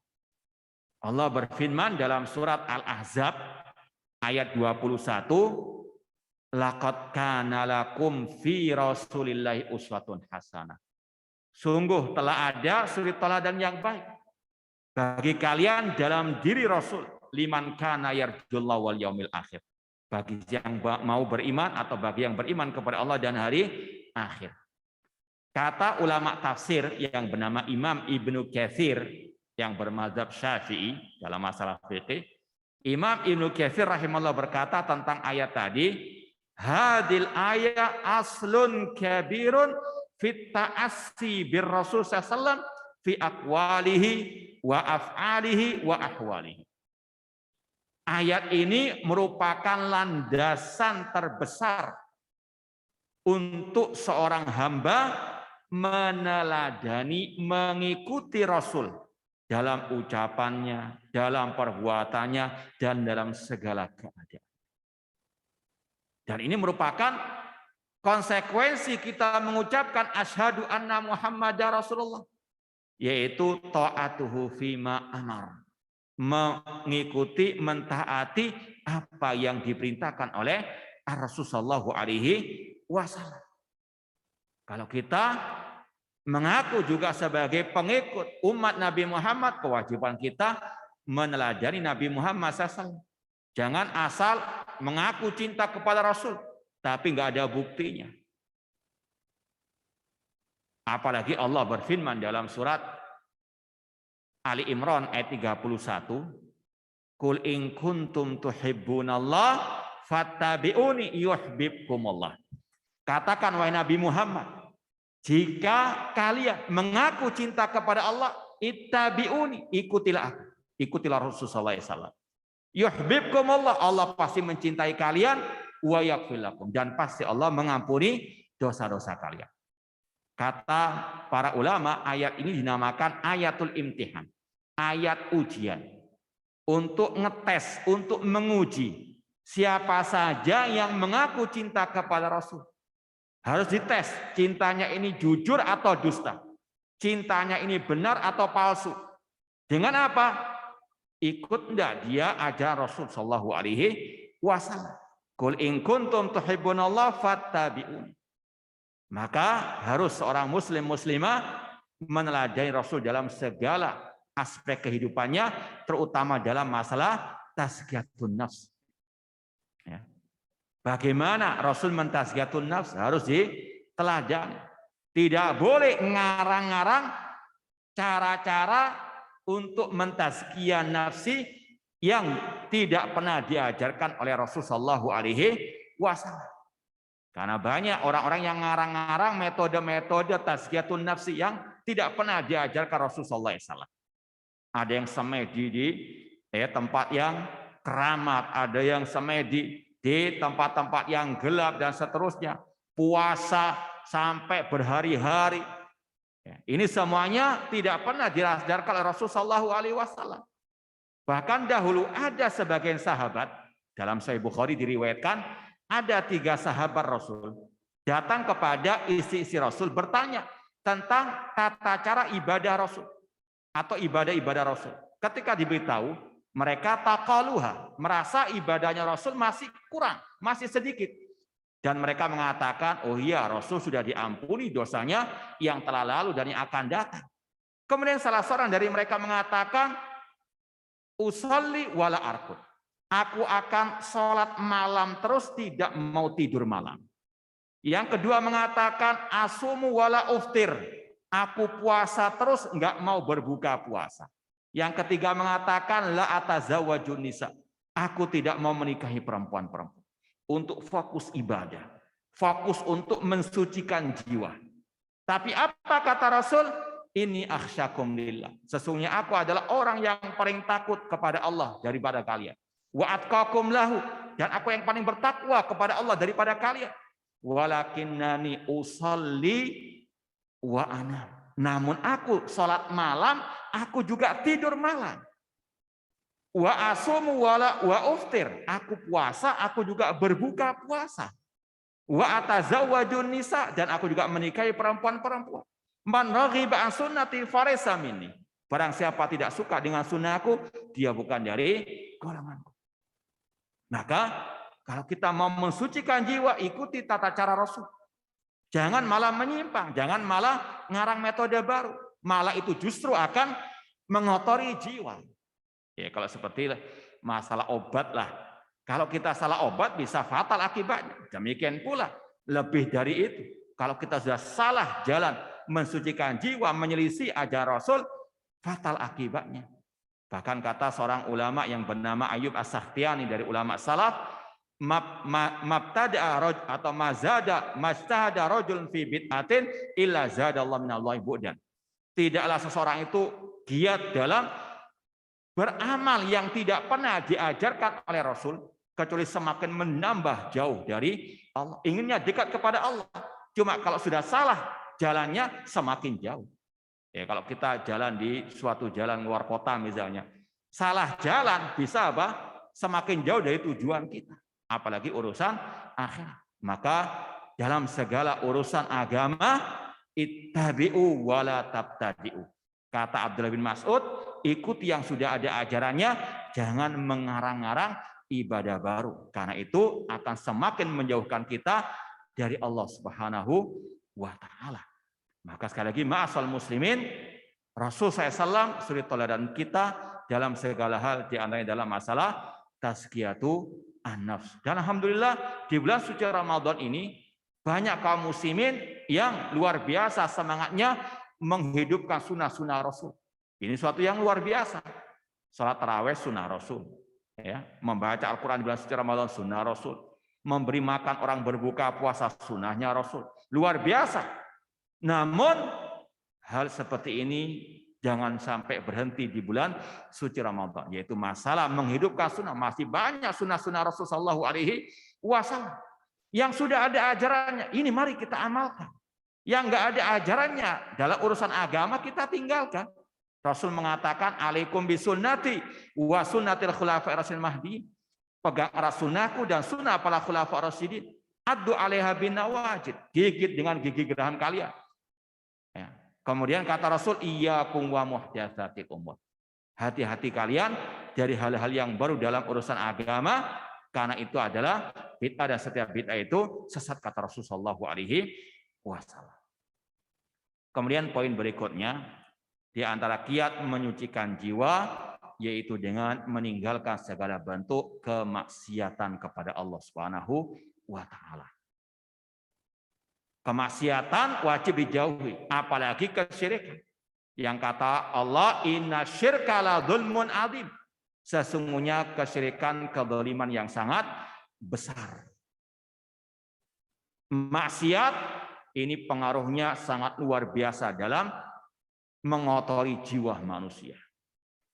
Allah berfirman dalam surat Al-Ahzab ayat 21, laqad kana lakum fi rasulillahi uswatun hasanah. Sungguh telah ada suri teladan yang baik bagi kalian dalam diri Rasul, liman kana yarjullaha wal yaumil akhir. Bagi yang mau beriman atau bagi yang beriman kepada Allah dan hari akhir. Kata ulama tafsir yang bernama Imam Ibnu Katsir yang bermazhab Syafi'i dalam masalah fikih, Imam Ibnu Katsir rahimahullah berkata tentang ayat tadi, hadil ayat aslun kabirun fit ta'assi bir Rasul sallallahu fi aqwalihi wa af'alihi wa ahwalihi. Ayat ini merupakan landasan terbesar untuk seorang hamba meneladani, mengikuti Rasul dalam ucapannya, dalam perbuatannya, dan dalam segala keadaan. Dan ini merupakan konsekuensi kita mengucapkan asyhadu anna Muhammadar Rasulullah, yaitu ta'atuhu fima amar, mengikuti, mentaati apa yang diperintahkan oleh Rasulullah sallallahu alaihi wasallam. Kalau kita mengaku juga sebagai pengikut umat Nabi Muhammad, kewajiban kita meneladani Nabi Muhammad SAW. Jangan asal mengaku cinta kepada Rasul, tapi nggak ada buktinya. Apalagi Allah berfirman dalam surat Ali Imran ayat 31, Qul in kuntum tuhibbunallah fattabi'uni yuhibbukumullah. Katakan wahai Nabi Muhammad, jika kalian mengaku cinta kepada Allah, ittabi'uni, ikutilah aku, ikutilah Rasulullah SAW. Yuhibbukumullah, Allah pasti mencintai kalian, wa yaghfir lakum, dan pasti Allah mengampuni dosa-dosa kalian. Kata para ulama, ayat ini dinamakan ayatul imtihan, ayat ujian, untuk ngetes, untuk menguji siapa saja yang mengaku cinta kepada Rasul. Harus dites, cintanya ini jujur atau dusta, cintanya ini benar atau palsu. Dengan apa? Ikut enggak dia ajar Rasul sallallahu alaihi wasallam. Qul in kuntum tuhibbunallah fattabi'un. Maka harus seorang muslim muslimah meneladani Rasul dalam segala aspek kehidupannya, terutama dalam masalah tazkiyatun nafs. Ya. Bagaimana Rasul mentazkiyatun nafs? Harus diteladani. Tidak boleh ngarang-ngarang cara-cara untuk mentazkiyah nafsi yang tidak pernah diajarkan oleh Rasul sallallahu alaihi wasallam. Karena banyak orang-orang yang ngarang-ngarang metode-metode tazkiyatun nafsi yang tidak pernah diajarkan Rasul sallallahu alaihi wasallam. Ada yang semedi di tempat yang keramat, ada yang semedi di tempat-tempat yang gelap dan seterusnya, puasa sampai berhari-hari. Ini semuanya tidak pernah diajarkan oleh Rasul sallallahu alaihi wasallam. Bahkan dahulu ada sebagian sahabat, dalam Sahih Bukhari diriwayatkan, ada 3 sahabat Rasul datang kepada istri-istri Rasul bertanya tentang tata cara ibadah Rasul atau ibadah-ibadah Rasul. Ketika diberitahu, mereka taqaluha, merasa ibadahnya Rasul masih kurang, masih sedikit. Dan mereka mengatakan, oh iya, Rasul sudah diampuni dosanya yang telah lalu dan yang akan datang. Kemudian salah seorang dari mereka mengatakan, usolli wala arqud. Aku akan sholat malam terus, tidak mau tidur malam. Yang kedua mengatakan, asumu wala uftir. Aku puasa terus, enggak mau berbuka puasa. Yang ketiga mengatakan la atazawwajun nisa. Aku tidak mau menikahi perempuan-perempuan. Untuk fokus ibadah, fokus untuk mensucikan jiwa. Tapi apa kata Rasul? Ini akhsyakum lillah. Sesungguhnya aku adalah orang yang paling takut kepada Allah daripada kalian. Wa atqakum lahu, dan aku yang paling bertakwa kepada Allah daripada kalian. Walakinnani usolli wa anam. Namun aku sholat malam, aku juga tidur malam. Wa asumu wala wa uftir. Aku puasa, aku juga berbuka puasa. Wa atazawwajun nisa, dan aku juga menikahi perempuan-perempuan. Man raghiba an sunnati falaysa minni. Barang siapa tidak suka dengan sunnahku, dia bukan dari golonganku. Maka kalau kita mau mensucikan jiwa, ikuti tata cara Rasul. Jangan malah menyimpang, jangan malah ngarang metode baru. Malah itu justru akan mengotori jiwa. Ya kalau seperti masalah obat lah. Kalau kita salah obat bisa fatal akibatnya. Demikian pula lebih dari itu. Kalau kita sudah salah jalan mensucikan jiwa, menyelisih ajaran Rasul, fatal akibatnya. Bahkan kata seorang ulama yang bernama Ayub As-Sakhtiyani dari ulama salaf, mabtada'a atau majtahada rajulun fi bid'atin illa zadallahu minallahi bu'dan. Tidaklah seseorang itu giat dalam beramal yang tidak pernah diajarkan oleh Rasul kecuali semakin menambah jauh dari Allah. Inginnya dekat kepada Allah. Cuma kalau sudah salah jalannya semakin jauh. Ya, kalau kita jalan di suatu jalan luar kota misalnya, salah jalan bisa apa? Semakin jauh dari tujuan kita. Apalagi urusan akhirat. Maka dalam segala urusan agama, ittabi'u wala tabtadi'u. Kata Abdullah bin Mas'ud, ikuti yang sudah ada ajarannya, jangan mengarang-arang ibadah baru. Karena itu akan semakin menjauhkan kita dari Allah Subhanahu wa Ta'ala. Maka sekali lagi, ma'asal muslimin, Rasul SAW suri teladan kita dalam segala hal, di antaranya dalam masalah tazkiyatu an-nafs. Dan alhamdulillah di bulan suci Ramadan ini banyak kaum muslimin yang luar biasa semangatnya menghidupkan sunnah-sunnah Rasul. Ini suatu yang luar biasa. Salat tarawih sunnah Rasul, ya, membaca Al-Quran di bulan suci Ramadan sunnah Rasul, memberi makan orang berbuka puasa sunnahnya Rasul. Luar biasa. Namun hal seperti ini jangan sampai berhenti di bulan suci Ramadan, yaitu masalah menghidupkan sunnah. Masih banyak sunnah-sunnah Rasul Shallallahu Alaihi Wasallam yang sudah ada ajarannya. Ini mari kita amalkan. Yang enggak ada ajarannya dalam urusan agama kita tinggalkan. Rasul mengatakan, alaikum bisunnati wa sunnatil khulafa'ir rasyidin mahdi. Pegang erat sunnahku dan sunnah para khulafa'ir rasyidin. Addu 'alaiha bin nawajid. Gigit dengan gigi geraham kalian. Ya. Kemudian kata Rasul, iyyakum wa muhdatsatil umur. Hati-hati kalian dari hal-hal yang baru dalam urusan agama, karena itu adalah bid'ah dan setiap bid'ah itu sesat, kata Rasul sallallahu alaihi wasallam. Kemudian poin berikutnya, di antara kiat menyucikan jiwa yaitu dengan meninggalkan segala bentuk kemaksiatan kepada Allah Subhanahu wa Ta'ala. Kemaksiatan wajib dijauhi, apalagi kesyirikan. Yang kata Allah, inna syirka la dzulmun adzim. Sesungguhnya kesyirikan kedzaliman yang sangat besar. Maksiat ini pengaruhnya sangat luar biasa dalam mengotori jiwa manusia,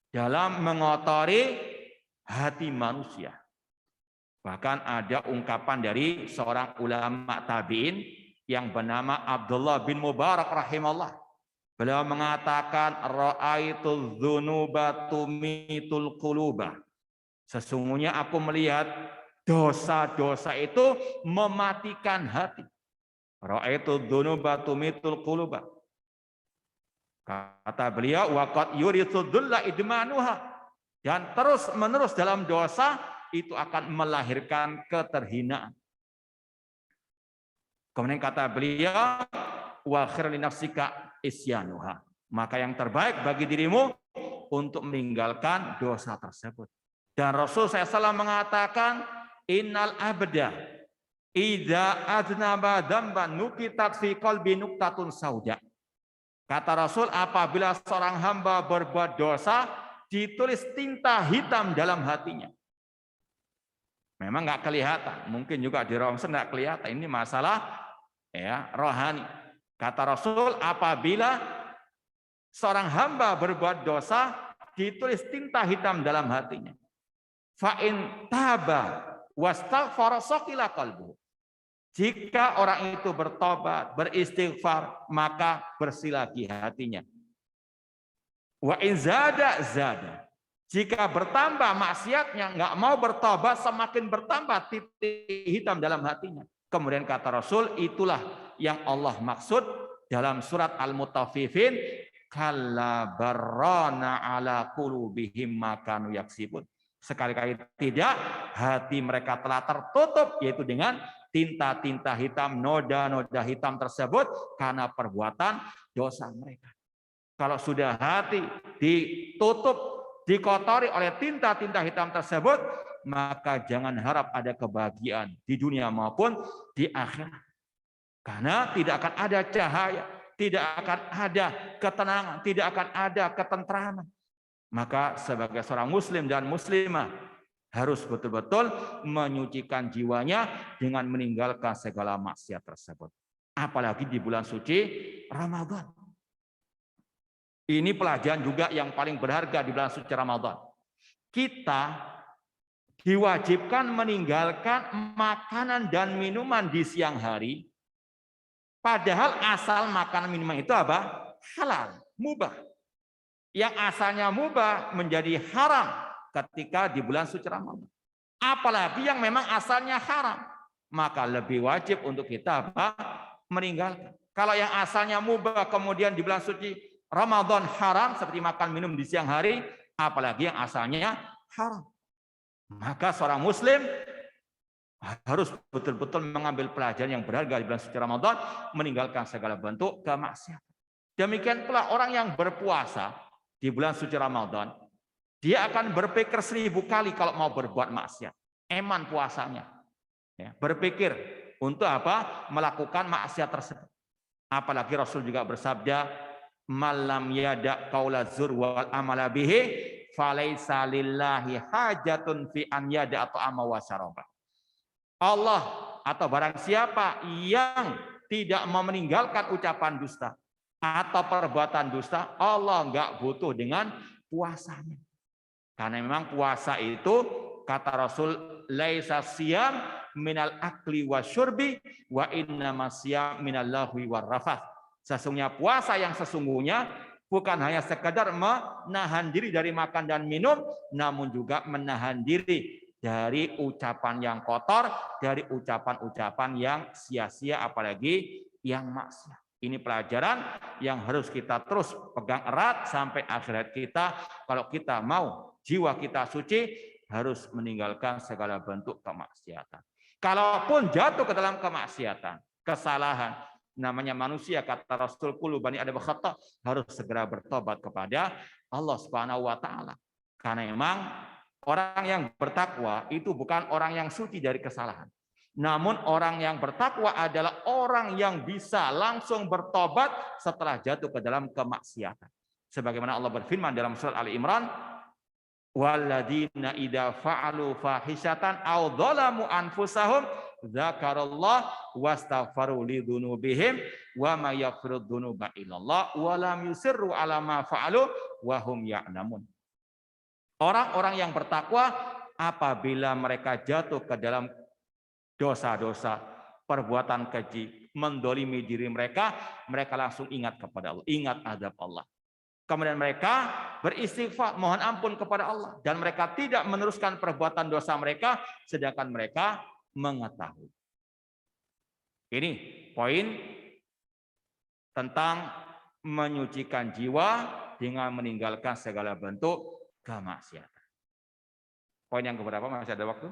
dalam mengotori hati manusia. Bahkan ada ungkapan dari seorang ulama tabi'in yang bernama Abdullah bin Mubarak rahimahullah. Beliau mengatakan, ra'aitu dzunuba tumitul quluba. Sesungguhnya aku melihat dosa-dosa itu mematikan hati. Ra'aitu dzunuba tumitul quluba. Kata beliau, waqad yurithu dhulla idmanuha. Dan terus-menerus dalam dosa itu akan melahirkan keterhinaan. Kemudian kata beliau, wa khair li nafsika isyanuha. Maka yang terbaik bagi dirimu untuk meninggalkan dosa tersebut. Dan Rasul SAW mengatakan, innal abda idza aznaba dzamban nukitat fi qalbi nuqtatun sauda. Kata Rasul, apabila seorang hamba berbuat dosa, ditulis tinta hitam dalam hatinya. Memang nggak kelihatan, mungkin juga di romsen nggak kelihatan. Ini masalah ya rohani. Kata Rasul, apabila seorang hamba berbuat dosa, ditulis tinta hitam dalam hatinya. Fa in taba wastaghfara saqila qalbuhu. Jika orang itu bertobat, beristighfar, maka bersih lagi hatinya. Wa in zada zada. Jika bertambah maksiatnya, nggak mau bertobat, semakin bertambah titik hitam dalam hatinya. Kemudian kata Rasul, itulah yang Allah maksud dalam surat Al-Mutaffifin, kalla barrana ala qulubihim ma kanu yaksibun. Sekali-kali tidak, hati mereka telah tertutup, yaitu dengan tinta-tinta hitam, noda-noda hitam tersebut karena perbuatan dosa mereka. Kalau sudah hati ditutup, dikotori oleh tinta-tinta hitam tersebut, maka jangan harap ada kebahagiaan di dunia maupun di akhirat. Karena tidak akan ada cahaya, tidak akan ada ketenangan, tidak akan ada ketentraman. Maka sebagai seorang muslim dan muslimah harus betul-betul menyucikan jiwanya dengan meninggalkan segala maksiat tersebut. Apalagi di bulan suci Ramadan. Ini pelajaran juga yang paling berharga di bulan suci Ramadan. Kita diwajibkan meninggalkan makanan dan minuman di siang hari. Padahal asal makanan minuman itu apa? Halal, mubah. Yang asalnya mubah menjadi haram ketika di bulan suci Ramadan. Apalagi yang memang asalnya haram, maka lebih wajib untuk kita apa? Meninggalkan. Kalau yang asalnya mubah kemudian di bulan suci Ramadan haram seperti makan minum di siang hari, apalagi yang asalnya haram. Maka seorang muslim harus betul-betul mengambil pelajaran yang berharga di bulan suci Ramadan, meninggalkan segala bentuk kemaksiatan. Demikian pula orang yang berpuasa di bulan suci Ramadan, dia akan berpikir 1000 kali kalau mau berbuat maksiat. Eman puasanya. Ya, berpikir untuk apa? Melakukan maksiat tersebut. Apalagi Rasul juga bersabda, "Malam yada qaula zur wal amala bihi, falaisa lillahi hajatun fi an yada ta'ama wa syaraba." Allah atau barang siapa yang tidak mau meninggalkan ucapan dusta atau perbuatan dusta, Allah enggak butuh dengan puasanya. Karena memang puasa itu kata Rasul, laisa siyam minal akli wasyurbi wa inna masyam minal lahwi warrafath. Sesungguhnya puasa yang sesungguhnya bukan hanya sekedar menahan diri dari makan dan minum, namun juga menahan diri dari ucapan yang kotor, dari ucapan-ucapan yang sia-sia, apalagi yang maksiat. Ini pelajaran yang harus kita terus pegang erat sampai akhirat kita. Kalau kita mau jiwa kita suci, harus meninggalkan segala bentuk kemaksiatan. Kalaupun jatuh ke dalam kemaksiatan, kesalahan, namanya manusia, kata Rasul, kullu bani Adam khata', harus segera bertobat kepada Allah Subhanahu wa taala. Karena memang orang yang bertakwa itu bukan orang yang suci dari kesalahan. Namun orang yang bertakwa adalah orang yang bisa langsung bertobat setelah jatuh ke dalam kemaksiatan. Sebagaimana Allah berfirman dalam surat Ali Imran, "Walladzina idza fa'alu fahisatan aw dzalamu anfusahum dzakarallah wastaghfaru lidzunubihim wa may yaghfiru dzunuba illallah wa lam yusirru ala ma fa'alu wa hum ya'lamun." Orang-orang yang bertakwa apabila mereka jatuh ke dalam dosa-dosa, perbuatan keji, mendolimi diri mereka, mereka langsung ingat kepada Allah, ingat azab Allah. Kemudian mereka beristighfar, mohon ampun kepada Allah, dan mereka tidak meneruskan perbuatan dosa mereka, sedangkan mereka mengetahui. Ini poin tentang menyucikan jiwa dengan meninggalkan segala bentuk kemaksiatan. Poin yang keberapa? Masih ada waktu?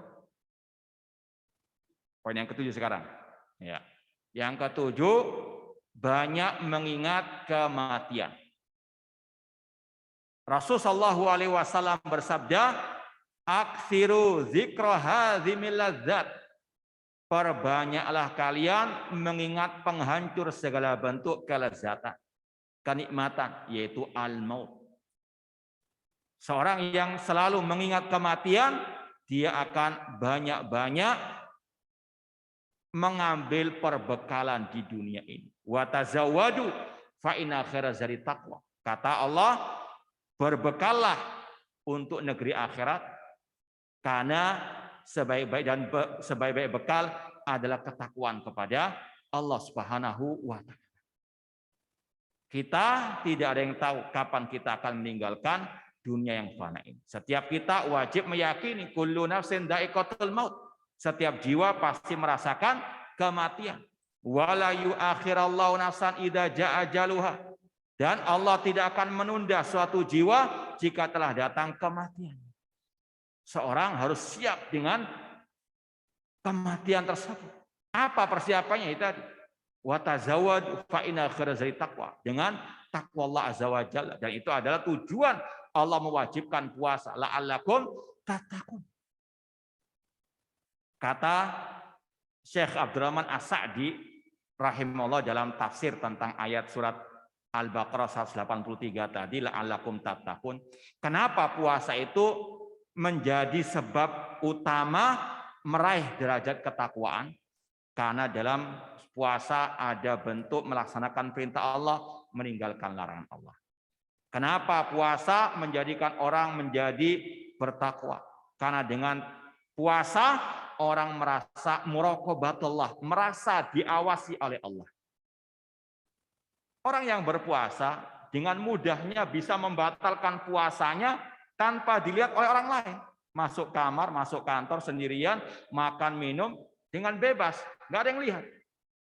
Poin yang ketujuh sekarang. Ya. Yang ketujuh, banyak mengingat kematian. Rasulullah SAW bersabda, "Aktsiru dzikra hadzimil ladzat." Perbanyaklah kalian mengingat penghancur segala bentuk kelezatan, kenikmatan, yaitu al-maut. Seorang yang selalu mengingat kematian, dia akan banyak-banyak mengambil perbekalan di dunia ini. Wa tazawwadu fa inna khairaz zadi taqwa. Kata Allah, berbekallah untuk negeri akhirat karena sebaik-baik bekal adalah ketakwaan kepada Allah Subhanahu wa taala. Kita tidak ada yang tahu kapan kita akan meninggalkan dunia yang fana ini. Setiap kita wajib meyakini kullu nafsin dha'iqatul maut. Setiap jiwa pasti merasakan kematian. Wala yu'akhirallahu nafsan idza jaa ajaluha. Dan Allah tidak akan menunda suatu jiwa jika telah datang kematian. Seorang harus siap dengan kematian tersebut. Apa persiapannya itu tadi? Wa tazawwadu fa inna khairaz zadi taqwa. Dengan takwa Allah azza wa jalla, dan itu adalah tujuan Allah mewajibkan puasa, la'allakum tattaqun. Kata Syekh Abdurrahman As-Sa'di rahimahullah dalam tafsir tentang ayat surat Al-Baqarah 183 tadi, la'allakum tattaqun. Kenapa puasa itu menjadi sebab utama meraih derajat ketakwaan? Karena dalam puasa ada bentuk melaksanakan perintah Allah, meninggalkan larangan Allah. Kenapa puasa menjadikan orang menjadi bertakwa? Karena dengan puasa orang merasa muraqabatullah, merasa diawasi oleh Allah. Orang yang berpuasa dengan mudahnya bisa membatalkan puasanya tanpa dilihat oleh orang lain. Masuk kamar, masuk kantor sendirian, makan, minum dengan bebas, nggak ada yang lihat.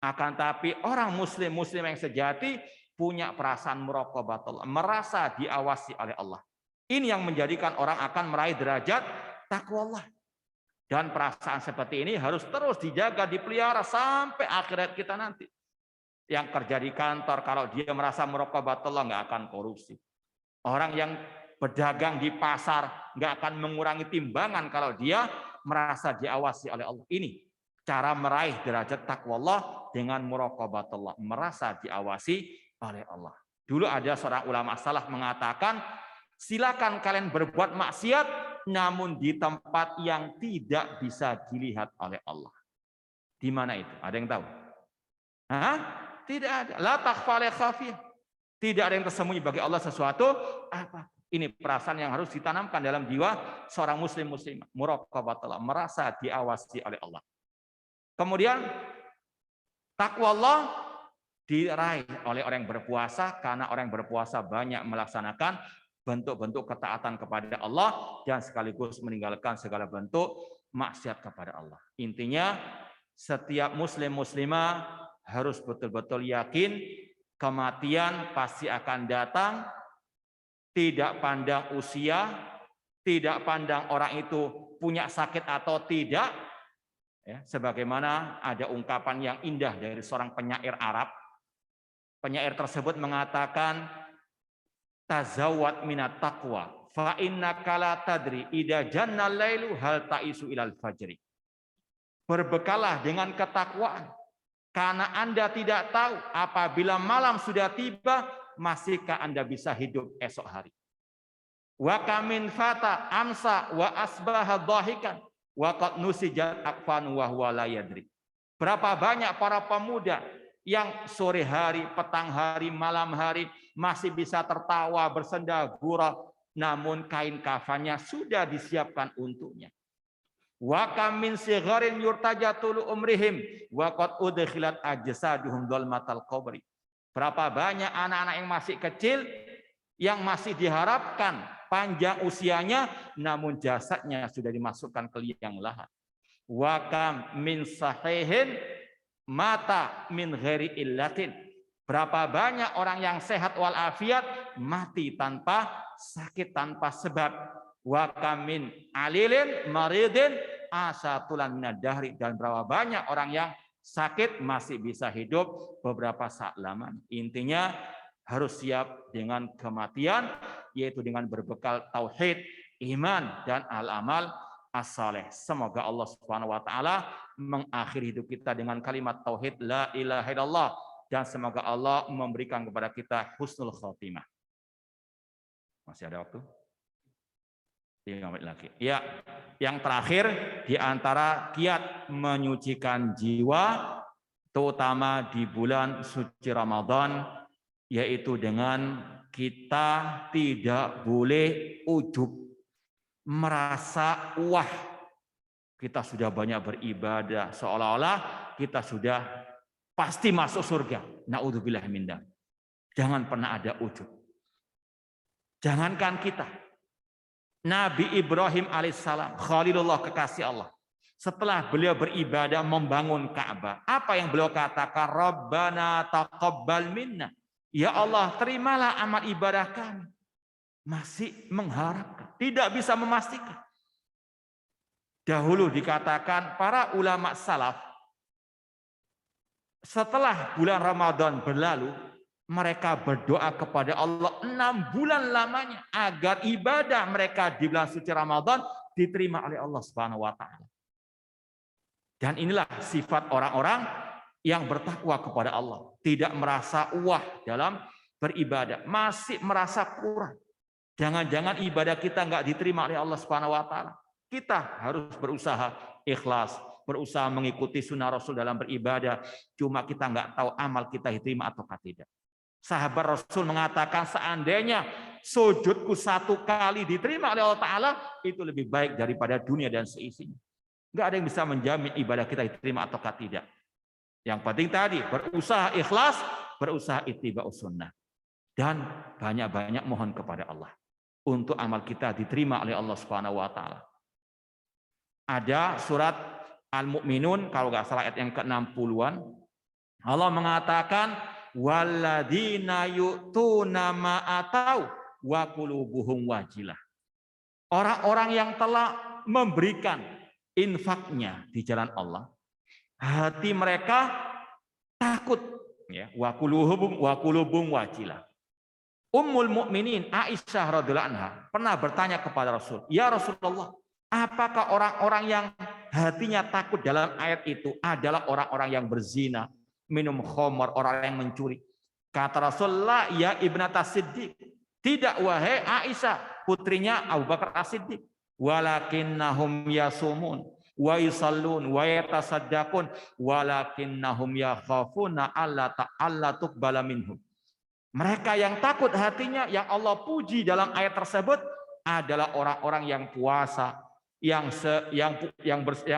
Akan tapi orang muslim yang sejati punya perasaan muraqabatullah, merasa diawasi oleh Allah. Ini yang menjadikan orang akan meraih derajat takwa Allah. Dan perasaan seperti ini harus terus dijaga, dipelihara sampai akhirat kita nanti. Yang kerja di kantor, kalau dia merasa muraqabatullah, nggak akan korupsi. Orang yang berdagang di pasar nggak akan mengurangi timbangan kalau dia merasa diawasi oleh Allah. Ini cara meraih derajat takwa Allah dengan muraqabatullah, merasa diawasi oleh Allah. Dulu ada seorang ulama salaf mengatakan, silakan kalian berbuat maksiat namun di tempat yang tidak bisa dilihat oleh Allah. Di mana itu? Ada yang tahu? Hah? Tidak ada. La takhfa khafiyah. Tidak ada yang tersembunyi bagi Allah sesuatu apa. Ini perasaan yang harus ditanamkan dalam jiwa seorang muslimah, muraqabatullah, merasa diawasi oleh Allah. Kemudian takwa Allah diraih oleh orang yang berpuasa, karena orang yang berpuasa banyak melaksanakan bentuk-bentuk ketaatan kepada Allah dan sekaligus meninggalkan segala bentuk maksiat kepada Allah. Intinya setiap muslimah harus betul-betul yakin kematian pasti akan datang, tidak pandang usia, tidak pandang orang itu punya sakit atau tidak. Ya, sebagaimana ada ungkapan yang indah dari seorang penyair Arab. Penyair tersebut mengatakan, tazawwad minat taqwa fa innaka la tadri idza janna lailu hal ta'isu ilal fajri. Berbekalah dengan ketakwaan, karena Anda tidak tahu apabila malam sudah tiba, masihkah Anda bisa hidup esok hari. Wa kamin fata amsa wa asbaha dhahikan wa qad nusijat akfan wa huwa la yadri. Berapa banyak para pemuda yang sore hari, petang hari, malam hari masih bisa tertawa, bersenda gurau, namun kain kafannya sudah disiapkan untuknya. Wa kam min sigharin yurtajatul umrihim wa qad udkhilat ajsaduhum dzulmatal qabri. Berapa banyak anak-anak yang masih kecil yang masih diharapkan panjang usianya, namun jasadnya sudah dimasukkan ke liang lahat. Wa kam min sahihin mata min ghairi illatin. Berapa banyak orang yang sehat walafiat mati tanpa sakit, tanpa sebab. Wa kam min alilin maridin asatulan minad dahri. Dan berapa banyak orang yang sakit masih bisa hidup beberapa saat lamanya. Intinya harus siap dengan kematian, yaitu dengan berbekal tauhid, iman, dan al-amal as-saleh. Semoga Allah Subhanahu wa taala mengakhiri hidup kita dengan kalimat tauhid la ilaha illallah, dan semoga Allah memberikan kepada kita husnul khotimah. Masih ada waktu? 5 menit lagi. Ya, yang terakhir di antara kiat menyucikan jiwa, terutama di bulan suci Ramadan, yaitu dengan kita tidak boleh ujub, merasa wah kita sudah banyak beribadah, seolah-olah kita sudah pasti masuk surga. Naudzubillah min dzalik. Jangan pernah ada ujub. Jangankan kita, Nabi Ibrahim alaihissalam, Khalilullah, kekasih Allah, setelah beliau beribadah membangun Ka'bah, apa yang beliau katakan? Rabbana taqabbal minna. Ya Allah, terimalah amal ibadah kami. Masih mengharapkan, tidak bisa memastikan. Dahulu dikatakan para ulama salaf setelah bulan Ramadan berlalu, mereka berdoa kepada Allah 6 bulan lamanya agar ibadah mereka di bulan suci Ramadan diterima oleh Allah Subhanahu wa taala. Dan inilah sifat orang-orang yang bertakwa kepada Allah, tidak merasa wah dalam beribadah, masih merasa kurang. Jangan-jangan ibadah kita nggak diterima oleh Allah Subhanahu wa taala. Kita harus berusaha ikhlas, berusaha mengikuti sunnah Rasul dalam beribadah. Cuma kita nggak tahu amal kita diterima atau tidak. Sahabat Rasul mengatakan seandainya sujudku 1 kali diterima oleh Allah Ta'ala, itu lebih baik daripada dunia dan seisinya. Nggak ada yang bisa menjamin ibadah kita diterima atau tidak. Yang penting tadi, berusaha ikhlas, berusaha ittiba'us sunnah. Dan banyak-banyak mohon kepada Allah untuk amal kita diterima oleh Allah Subhanahu wa taala. Ada surat Al-Mu'minun kalau nggak salah ayat yang ke-60-an. Allah mengatakan walladzina yu'tuna ma atau wa qulubuhum wajilah. Orang-orang yang telah memberikan infaknya di jalan Allah, hati mereka takut, ya, wa qulubuhum wajilah. Ummul Mukminin Aisyah radhiyallahu anha pernah bertanya kepada Rasul, "Ya Rasulullah, apakah orang-orang yang hatinya takut dalam ayat itu adalah orang-orang yang berzina, minum khamar, orang yang mencuri?" Kata Rasulullah, "Ya Ibnata Siddiq." Tidak, wahai Aisyah, putrinya Abu Bakar As-Siddiq. "Walakinnahum yasumun wa yusallun wa yatasaddaqun walakinnahum yakhafuna alla tuqbala minhum." Mereka yang takut hatinya, yang Allah puji dalam ayat tersebut adalah orang-orang yang puasa, yang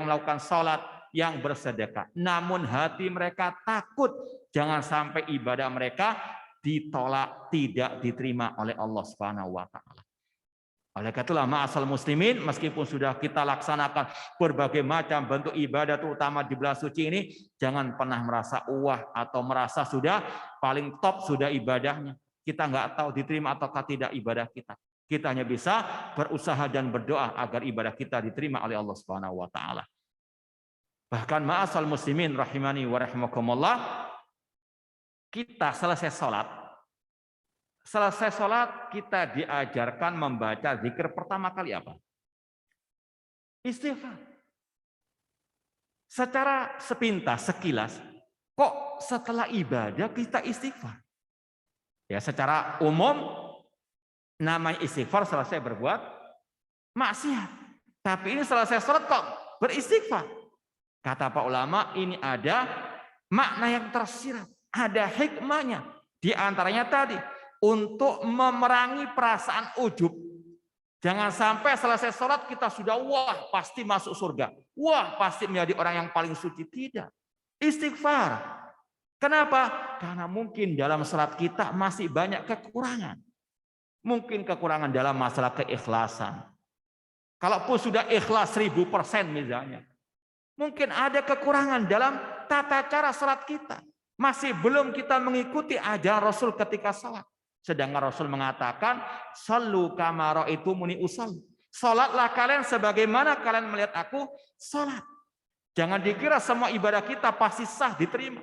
melakukan sholat, yang bersedekah. Namun hati mereka takut jangan sampai ibadah mereka ditolak, tidak diterima oleh Allah Subhanahu wa taala. Oleh karena itulah ma'asal muslimin, meskipun sudah kita laksanakan berbagai macam bentuk ibadah terutama di bulan suci ini, jangan pernah merasa wah atau merasa sudah paling top sudah ibadahnya. Kita nggak tahu diterima atau tidak ibadah kita. Kita hanya bisa berusaha dan berdoa agar ibadah kita diterima oleh Allah Subhanahu wa taala. Bahkan ma'asal muslimin rahimani wa rahimakumullah, kita selesai sholat kita diajarkan membaca zikir pertama kali apa? Istighfar. Secara sepintas, sekilas, kok setelah ibadah kita istighfar? Ya, secara umum namanya istighfar selesai berbuat maksiat. Tapi ini selesai sholat kok beristighfar. Kata para ulama, ini ada makna yang tersirat, ada hikmahnya. Di antaranya tadi, untuk memerangi perasaan ujub. Jangan sampai selesai sholat kita sudah wah pasti masuk surga, wah pasti menjadi orang yang paling suci. Tidak. Istighfar. Kenapa? Karena mungkin dalam sholat kita masih banyak kekurangan. Mungkin kekurangan dalam masalah keikhlasan. Kalaupun sudah ikhlas 1000% misalnya, mungkin ada kekurangan dalam tata cara sholat kita. Masih belum kita mengikuti ajaran Rasul ketika sholat. Sedangkan Rasul mengatakan, "Shallu kama ra'aitumuni usalli." Salatlah kalian sebagaimana kalian melihat aku salat. Jangan dikira semua ibadah kita pasti sah diterima.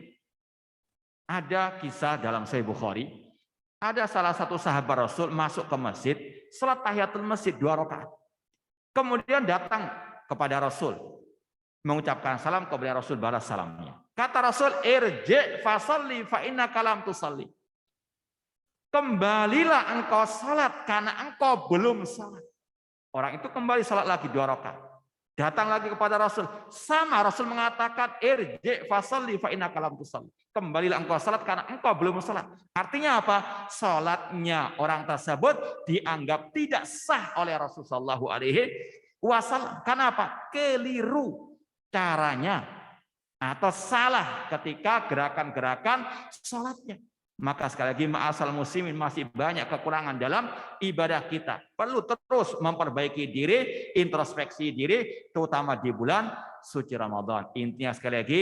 Ada kisah dalam Sahih Bukhari, ada salah satu sahabat Rasul masuk ke masjid, salat tahiyatul masjid 2 rakaat. Kemudian datang kepada Rasul, mengucapkan salam, kepada Rasul balas salamnya. Kata Rasul, "Irji' fasalli fa innaka lam tusalli." Kembalilah engkau salat karena engkau belum salat. Orang itu kembali salat lagi 2 rakaat. Datang lagi kepada Rasul. Sama Rasul mengatakan, "Irji' fasalli fa innaka lam tusalli." Kembalilah engkau salat karena engkau belum salat. Artinya apa? Salatnya orang tersebut dianggap tidak sah oleh Rasulullah sallallahu alaihi wasallam. Karena apa? Keliru caranya atau salah ketika gerakan-gerakan salatnya. Maka sekali lagi ma'asal muslimin, masih banyak kekurangan dalam ibadah kita. Perlu terus memperbaiki diri, introspeksi diri, terutama di bulan suci Ramadan. Intinya sekali lagi,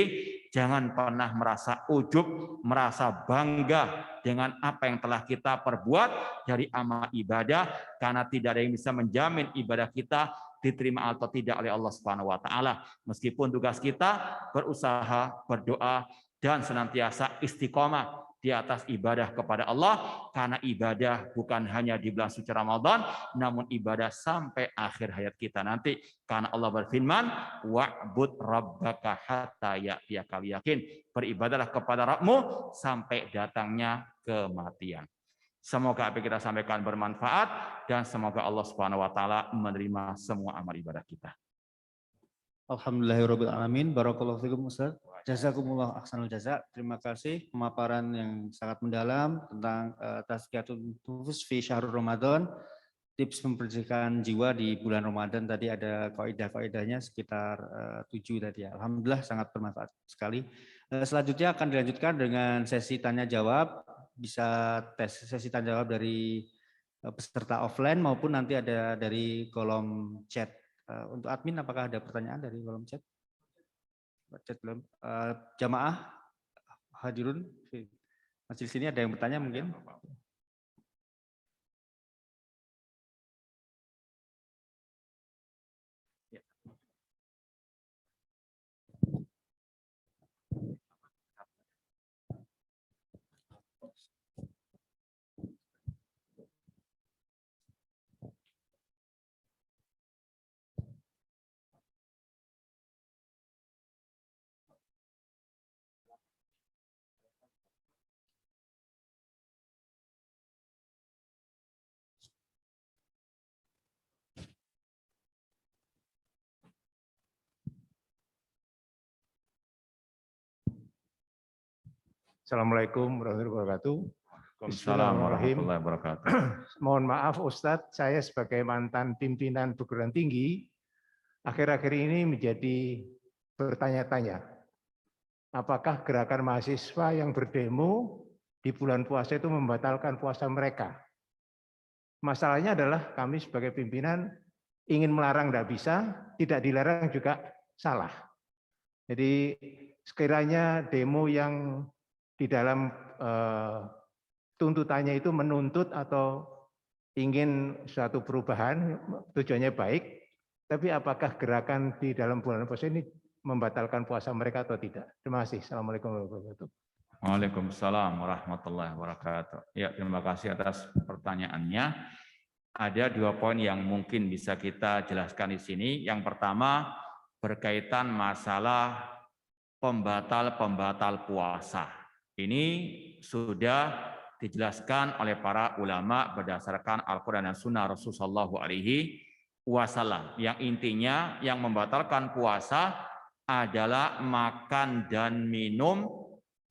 jangan pernah merasa ujub, merasa bangga dengan apa yang telah kita perbuat dari amal ibadah, karena tidak ada yang bisa menjamin ibadah kita diterima atau tidak oleh Allah Subhanahu wa taala. Meskipun tugas kita berusaha, berdoa, dan senantiasa istiqomah di atas ibadah kepada Allah, karena ibadah bukan hanya di bulan suci Ramadan, namun ibadah sampai akhir hayat kita nanti. Karena Allah berfirman, wa'bud rabbaka hatta ya'tiyakal yakin. Beribadahlah kepada Rabbmu sampai datangnya kematian. Semoga apa yang kita sampaikan bermanfaat dan semoga Allah Subhanahu wa taala menerima semua amal ibadah kita. Alhamdulillahirabbil alamin. Barakallahu fikum Ustaz. Jazakumullah ahsanul jaza. Terima kasih pemaparan yang sangat mendalam tentang tazkiyatun nufus fi syahrul Ramadan. Tips membersihkan jiwa di bulan Ramadan, tadi ada kaidah-kaidahnya sekitar 7 tadi ya. Alhamdulillah sangat bermanfaat sekali. Selanjutnya akan dilanjutkan dengan sesi tanya jawab. Bisa tes sesi tanya jawab dari peserta offline maupun nanti ada dari kolom chat. Untuk admin apakah ada pertanyaan dari kolom chat? Chat belum. Jamaah hadirun majelis ini ada yang bertanya mungkin? Assalamualaikum warahmatullahi wabarakatuh. Waalaikumsalam warahmatullahi wabarakatuh. Mohon maaf Ustadz, saya sebagai mantan pimpinan perguruan tinggi, akhir-akhir ini menjadi bertanya-tanya. Apakah gerakan mahasiswa yang berdemo di bulan puasa itu membatalkan puasa mereka? Masalahnya adalah kami sebagai pimpinan ingin melarang tidak bisa, tidak dilarang juga salah. Jadi sekiranya demo yang di dalam tuntutannya itu menuntut atau ingin suatu perubahan, tujuannya baik, tapi apakah gerakan di dalam bulan puasa ini membatalkan puasa mereka atau tidak? Terima kasih. Assalamualaikum warahmatullahi wabarakatuh. Waalaikumsalam warahmatullahi wabarakatuh. Ya, terima kasih atas pertanyaannya. Ada 2 poin yang mungkin bisa kita jelaskan di sini. Yang pertama berkaitan masalah pembatal puasa. Ini sudah dijelaskan oleh para ulama berdasarkan Al-Quran dan Sunnah Rasulullah SAW. Yang intinya yang membatalkan puasa adalah makan dan minum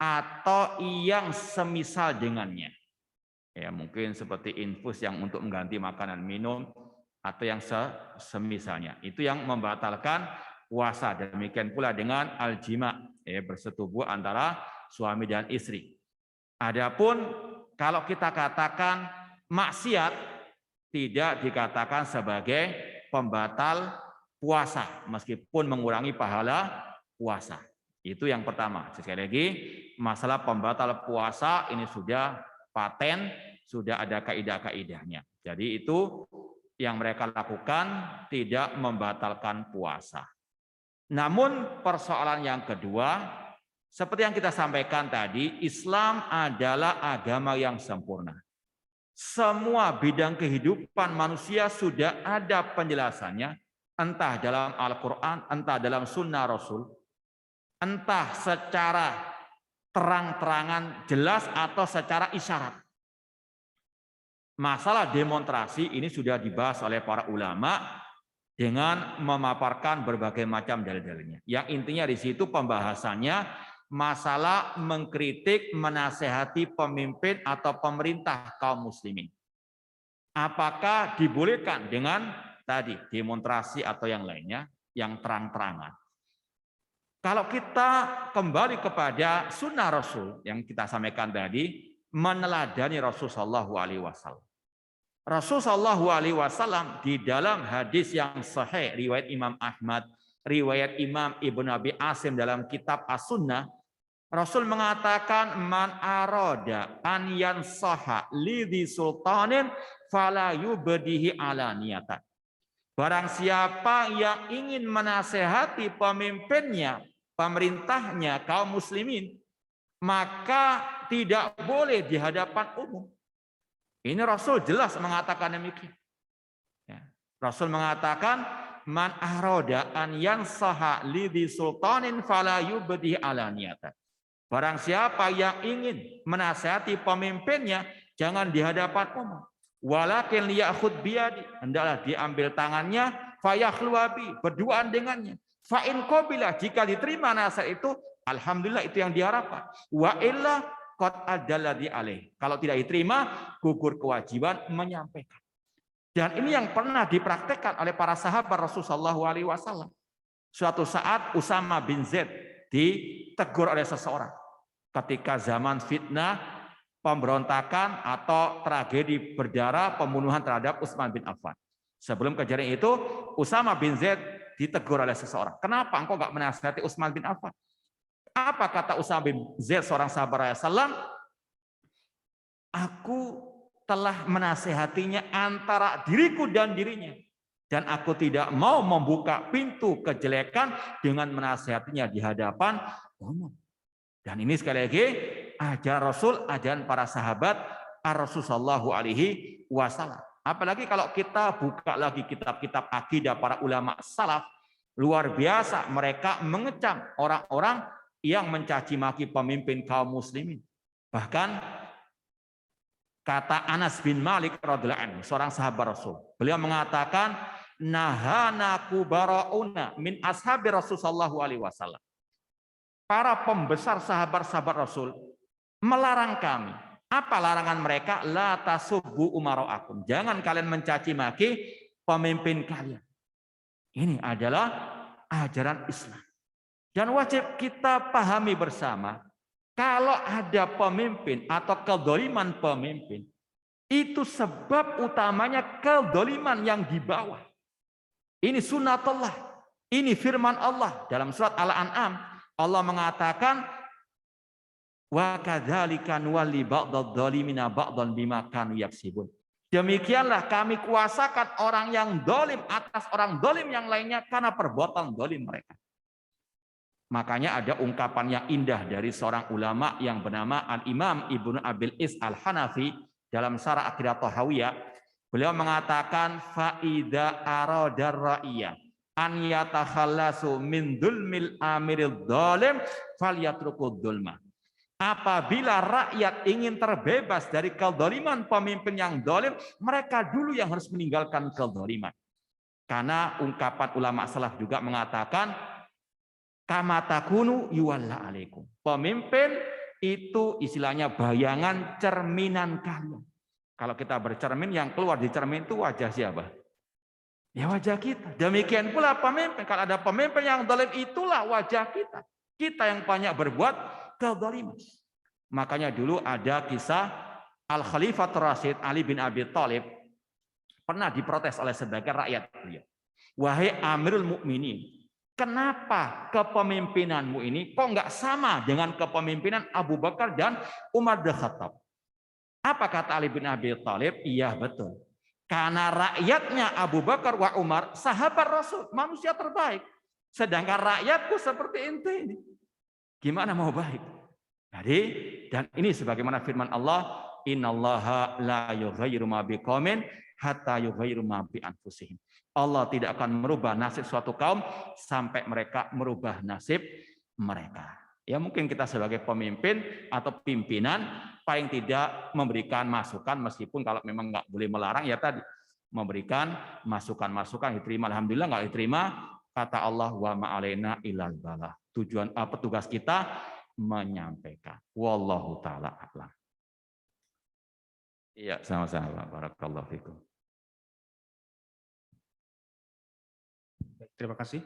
atau yang semisal dengannya. Ya, mungkin seperti infus yang untuk mengganti makanan minum atau yang semisalnya. Itu yang membatalkan puasa. Demikian pula dengan al-jima, bersetubuh antara suami dan istri. Adapun kalau kita katakan maksiat, tidak dikatakan sebagai pembatal puasa meskipun mengurangi pahala puasa. Itu yang pertama. Sekali lagi, masalah pembatal puasa ini sudah paten, sudah ada kaidah-kaidahnya. Jadi itu yang mereka lakukan tidak membatalkan puasa. Namun persoalan yang kedua, seperti yang kita sampaikan tadi, Islam adalah agama yang sempurna. Semua bidang kehidupan manusia sudah ada penjelasannya, entah dalam Al-Quran, entah dalam Sunnah Rasul, entah secara terang-terangan jelas atau secara isyarat. Masalah demonstrasi ini sudah dibahas oleh para ulama dengan memaparkan berbagai macam dalil-dalilnya. Yang intinya di situ pembahasannya masalah mengkritik, menasehati pemimpin atau pemerintah kaum muslimin. Apakah dibolehkan dengan tadi demonstrasi atau yang lainnya yang terang-terangan? Kalau kita kembali kepada sunnah Rasul yang kita sampaikan tadi, meneladani Rasul Shallallahu Alaihi Wasallam. Rasul Shallallahu Alaihi Wasallam di dalam hadis yang sahih riwayat Imam Ahmad, riwayat Imam Ibnu Abi Asim dalam kitab As-Sunnah, Rasul mengatakan man aroda an yansaha lidhi sultanin fala yubdihi alaniyatan. Barang siapa yang ingin menasehati pemimpinnya, pemerintahnya, kaum muslimin, maka tidak boleh di hadapan umum. Ini Rasul jelas mengatakan demikian. Ya. Rasul mengatakan, man aroda an yansaha lidhi sultanin fala yubdi alaniyata. Barang siapa yang ingin menasihati pemimpinnya, jangan di hadapan umum. Walakin liyakhud biyadi, hendaklah diambil tangannya, fayakhluwabi, berduaan dengannya. Fa in qabila, jika diterima nasihat itu, alhamdulillah itu yang diharapkan. Wa illa qad adalladhi alaih. Kalau tidak diterima, gugur kewajiban menyampaikan. Dan ini yang pernah dipraktekkan oleh para sahabat Rasulullah SAW. Suatu saat Usama bin Zaid ditegur oleh seseorang ketika zaman fitnah, pemberontakan atau tragedi berdarah pembunuhan terhadap Utsman bin Affan. Sebelum kejadian itu, Usama bin Zaid ditegur oleh seseorang. Kenapa engkau enggak menasihati Utsman bin Affan? Apa kata Usama bin Zaid, seorang sahabat Rasulullah? Aku telah menasihatinya antara diriku dan dirinya. Dan aku tidak mau membuka pintu kejelekan dengan menasihatinya di hadapan umum. Dan ini sekali lagi ajaran Rasul, ajaran para sahabat Rasulullah SAW. Apalagi kalau kita buka lagi kitab-kitab akidah para ulama salaf, luar biasa mereka mengecam orang-orang yang mencaci maki pemimpin kaum muslimin. Bahkan kata Anas bin Malik radhiyallahu anhu, seorang sahabat Rasul, beliau mengatakan, nahana kubarauna min ashabi Rasulullah SAW. Para pembesar sahabat-sahabat Rasul melarang kami. Apa larangan mereka? La tasubbu umara'akum. Jangan kalian mencaci maki pemimpin kalian. Ini adalah ajaran Islam. Dan wajib kita pahami bersama, kalau ada pemimpin atau kedoliman pemimpin, itu sebab utamanya kedoliman yang di bawah. Ini sunnatullah. Ini firman Allah dalam surat Al-An'am. Allah mengatakan, wa kadzalika nuwalli ba'dadh dhalimina ba'dhan bima kanu yaksibun. Demikianlah kami kuasakan orang yang dolim atas orang dolim yang lainnya karena perbuatan dolim mereka. Makanya ada ungkapan yang indah dari seorang ulama yang bernama Al-Imam Ibnu Abil Is Al-Hanafi dalam Syarah Aqidah Thahawiyah. Beliau mengatakan, fa'idha aradar ra'iyah an yatakhallasu min dzulmil amiril dhalim falyatrukud dzulma. Apabila rakyat ingin terbebas dari kezaliman pemimpin yang zalim, mereka dulu yang harus meninggalkan kezaliman. Karena ungkapan ulama salaf juga mengatakan, kama takunu yuwalla alaikum. Pemimpin itu istilahnya bayangan cerminan kalian. Kalau kita bercermin, yang keluar di cermin itu wajah siapa? Ya wajah kita. Demikian pula pemimpin. Kalau ada pemimpin yang zalim, itulah wajah kita. Kita yang banyak berbuat kezaliman. Makanya dulu ada kisah Al-Khalifatul Rasyid Ali bin Abi Thalib pernah diprotes oleh sebagian rakyat beliau. Wahai Amirul Mukminin, kenapa kepemimpinanmu ini kok nggak sama dengan kepemimpinan Abu Bakar dan Umar bin Khattab? Apa kata Ali bin Abi Thalib? Iya betul. Karena rakyatnya Abu Bakar wa Umar sahabat Rasul, manusia terbaik. Sedangkan rakyatku seperti ente ini. Gimana mau baik? Jadi, dan ini sebagaimana firman Allah, innallaha la yughayyiru ma biqaumin hatta yughayyiru ma bi anfusihim. Allah tidak akan merubah nasib suatu kaum sampai mereka merubah nasib mereka. Ya mungkin kita sebagai pemimpin atau pimpinan paling tidak memberikan masukan, meskipun kalau memang nggak boleh melarang ya tadi memberikan masukan-masukan diterima, alhamdulillah. Nggak diterima, kata Allah wa ma'alaina ilal balah. Tujuan petugas kita menyampaikan. Wallahu taala a'lam. Iya, sama-sama. Barakallahu fikum. Terima kasih.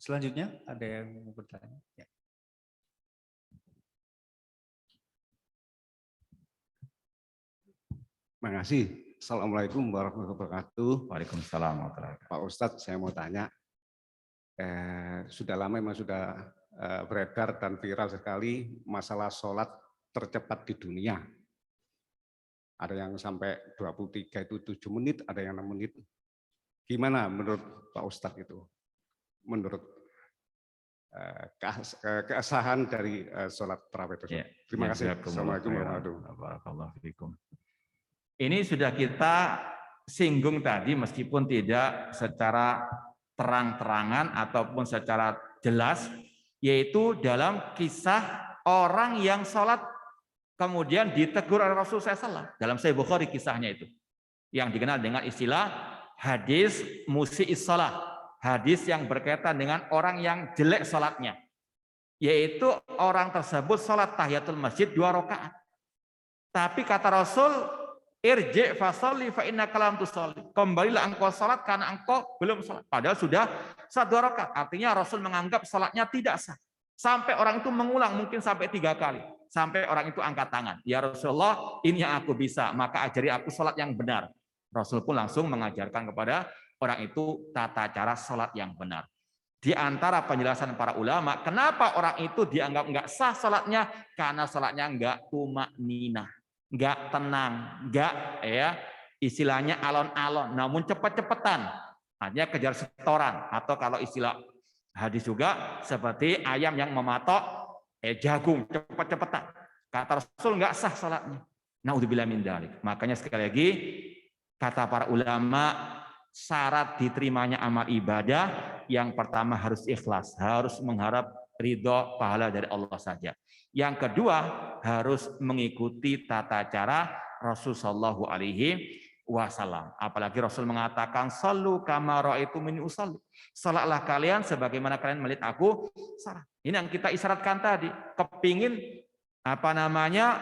Selanjutnya ada yang mau bertanya? Ya. Terima kasih. Assalamualaikum warahmatullahi wabarakatuh. Waalaikumsalam warahmatullahi wabarakatuh. Pak Ustadz, saya mau tanya. Sudah lama memang sudah beredar dan viral sekali masalah sholat tercepat di dunia. Ada yang sampai 23 itu 7 menit, ada yang 6 menit. Gimana menurut Pak Ustadz itu? Menurut keasahan dari sholat tarawih tersebut. Ya, Terima kasih. Assalamualaikum warahmatullahi wabarakatuh. Ini sudah kita singgung tadi meskipun tidak secara terang-terangan ataupun secara jelas, yaitu dalam kisah orang yang sholat kemudian ditegur oleh Rasulullah SAW. Dalam Sahih Bukhari kisahnya itu, yang dikenal dengan istilah hadis musi'is shalah, hadis yang berkaitan dengan orang yang jelek sholatnya, yaitu orang tersebut sholat tahiyatul masjid 2 rakaat. Tapi kata Rasul, irji' fasalli fa innaka lam tusalli. Kembalilah engkau salat karena engkau belum salat. Padahal sudah 1 rakaat. Artinya Rasul menganggap salatnya tidak sah. Sampai orang itu mengulang mungkin sampai 3 kali. Sampai orang itu angkat tangan. Ya Rasulullah, ini yang aku bisa, maka ajari aku salat yang benar. Rasul pun langsung mengajarkan kepada orang itu tata cara salat yang benar. Di antara penjelasan para ulama, kenapa orang itu dianggap enggak sah salatnya? Karena salatnya enggak tumakninah, enggak tenang, enggak istilahnya alon-alon, namun cepat-cepatan. Artinya kejar setoran, atau kalau istilah hadis juga seperti ayam yang mematok jagung cepat-cepatan. Kata Rasul enggak sah salatnya. Naudzubillah min dzalik. Makanya sekali lagi kata para ulama, syarat diterimanya amal ibadah yang pertama harus ikhlas, harus mengharap ridho pahala dari Allah saja. Yang kedua harus mengikuti tata cara Rasul Shallallahu Alaihi Wasallam. Apalagi Rasul mengatakan, "Sallu kama ra'aitumuni usalli." Salatlah kalian sebagaimana kalian melihat aku salat. Ini yang kita isyaratkan tadi. Kepingin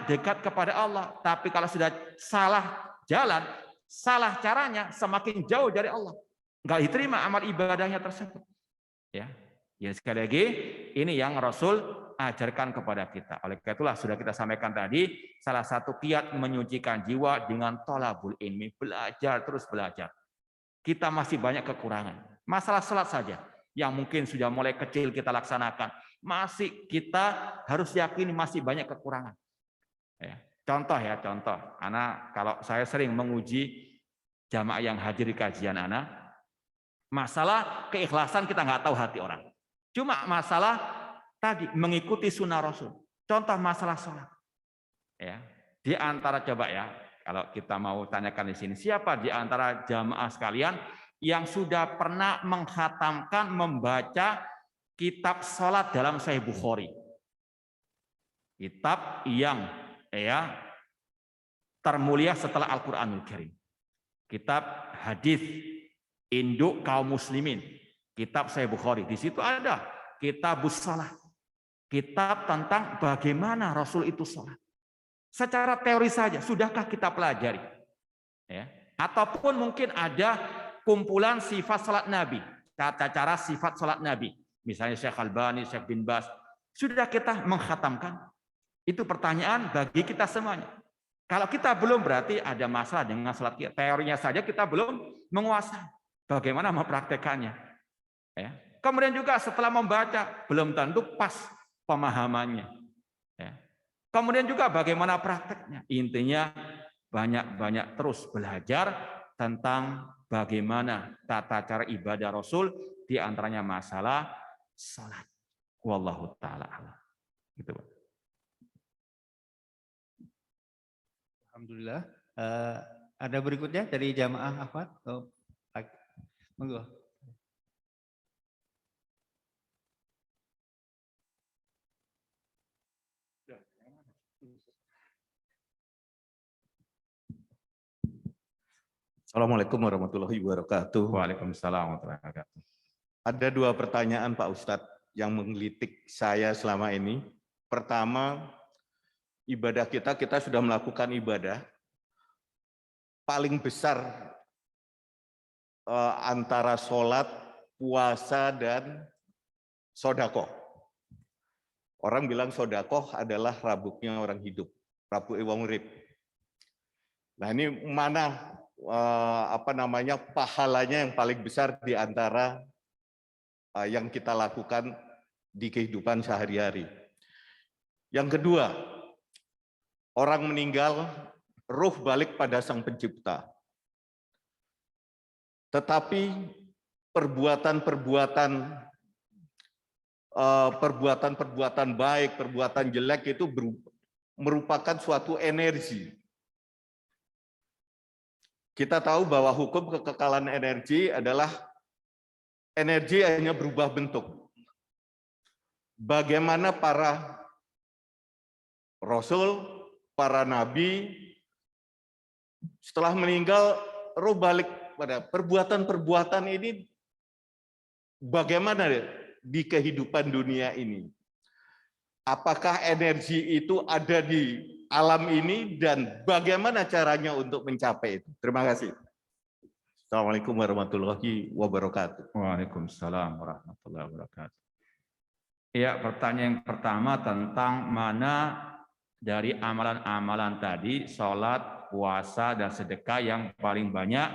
dekat kepada Allah. Tapi kalau sudah salah jalan, salah caranya, semakin jauh dari Allah. Enggak diterima amal ibadahnya tersebut. Ya sekali lagi, ini yang Rasul ajarkan kepada kita. Oleh karena itulah sudah kita sampaikan tadi, salah satu kiat menyucikan jiwa dengan thalabul ilmi, belajar terus belajar. Kita masih banyak kekurangan. Masalah salat saja yang mungkin sudah mulai kecil kita laksanakan, masih kita harus yakini masih banyak kekurangan. Contoh. Karena kalau saya sering menguji jamaah yang hadir di kajian anak, masalah keikhlasan kita nggak tahu hati orang. Cuma masalah tadi mengikuti sunnah Rasul. Contoh masalah sholat. Di antara kalau kita mau tanyakan di sini, siapa di antara jamaah sekalian yang sudah pernah menghatamkan membaca kitab sholat dalam Sahih Bukhari? Kitab yang termulia setelah Al-Qur'anul Karim. Kitab hadis induk kaum muslimin, kitab Sahih Bukhari. Di situ ada kitabus shalah, kitab tentang bagaimana Rasul itu sholat. Secara teori saja, sudahkah kita pelajari? Ataupun mungkin ada kumpulan sifat salat Nabi, tata cara sifat salat Nabi. Misalnya Syekh Albani, Syekh bin Bas. Sudah kita menghatamkan? Itu pertanyaan bagi kita semuanya. Kalau kita belum, berarti ada masalah dengan salat kita. Teorinya saja kita belum menguasai. Bagaimana mempraktekannya? Kemudian juga setelah membaca, belum tentu pas pemahamannya. Kemudian juga bagaimana prakteknya. Intinya banyak-banyak terus belajar tentang bagaimana tata cara ibadah Rasul, di antaranya masalah salat. Wallahu ta'ala a'lam. Gitu, Pak. Alhamdulillah. Ada berikutnya dari jamaah Ahmad. Monggo. Assalamualaikum warahmatullahi wabarakatuh. Waalaikumsalam warahmatullahi wabarakatuh. Ada 2 pertanyaan Pak Ustadz yang menggelitik saya selama ini. Pertama, ibadah kita sudah melakukan ibadah paling besar antara sholat, puasa, dan sodakoh. Orang bilang sodakoh adalah rabuknya orang hidup, rabuk wong urip. Nah ini mana pahalanya yang paling besar di antara yang kita lakukan di kehidupan sehari-hari. Yang kedua, orang meninggal, ruh balik pada Sang Pencipta. Tetapi perbuatan-perbuatan perbuatan-perbuatan baik, perbuatan jelek itu merupakan suatu energi. Kita tahu bahwa hukum kekekalan energi adalah energi hanya berubah bentuk. Bagaimana para rasul, para nabi setelah meninggal roh balik pada perbuatan-perbuatan ini bagaimana di kehidupan dunia ini. Apakah energi itu ada di alam ini dan bagaimana caranya untuk mencapai itu? Terima kasih. Assalamualaikum warahmatullahi wabarakatuh. Waalaikumsalam warahmatullahi wabarakatuh. Ya, pertanyaan yang pertama tentang mana dari amalan-amalan tadi, sholat, puasa, dan sedekah yang paling banyak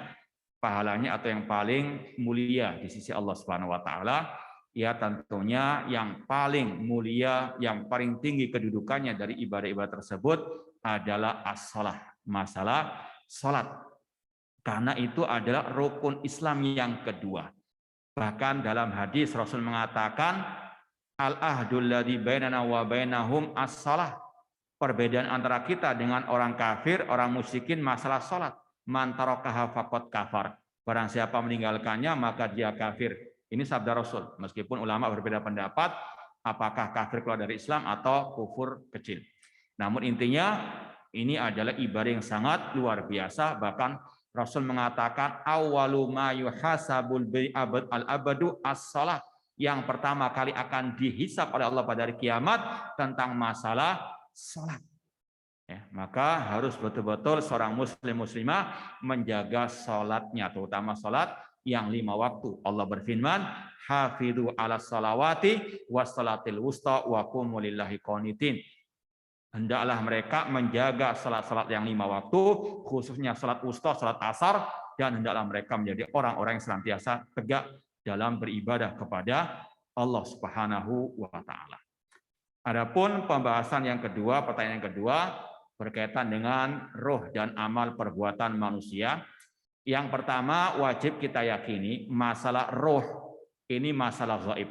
pahalanya atau yang paling mulia di sisi Allah Subhanahu wa Ta'ala. Ya, tentunya yang paling mulia, yang paling tinggi kedudukannya dari ibadah-ibadah tersebut adalah as-sholah, masalah sholat. Karena itu adalah rukun Islam yang kedua. Bahkan dalam hadis Rasul mengatakan, al-ahdul ladzi bainana wa bainahum as-shalah. Perbedaan antara kita dengan orang kafir, orang musyrikin masalah salat. Man tarakaha faqad kafar. Barang siapa meninggalkannya maka dia kafir. Ini sabda Rasul. Meskipun ulama berbeda pendapat apakah kafir keluar dari Islam atau kufur kecil. Namun intinya ini adalah ibadah yang sangat luar biasa. Bahkan Rasul mengatakan awwalu ma yuhasabul bi'abad al-abadu as-shalah. Yang pertama kali akan dihisab oleh Allah pada hari kiamat tentang masalah salat. Ya, maka harus betul-betul seorang muslim muslimah menjaga salatnya, terutama salat yang 5 waktu. Allah berfirman, hafidhu ala salawati wassalatil wusta wa qumu lillahi qanitin. Hendaklah mereka menjaga salat-salat yang 5 waktu, khususnya salat wusta, salat asar, dan hendaklah mereka menjadi orang-orang yang senantiasa tegak dalam beribadah kepada Allah Subhanahu wa Ta'ala. Adapun pembahasan yang kedua, pertanyaan yang kedua berkaitan dengan roh dan amal perbuatan manusia. Yang pertama wajib kita yakini masalah roh ini masalah gaib.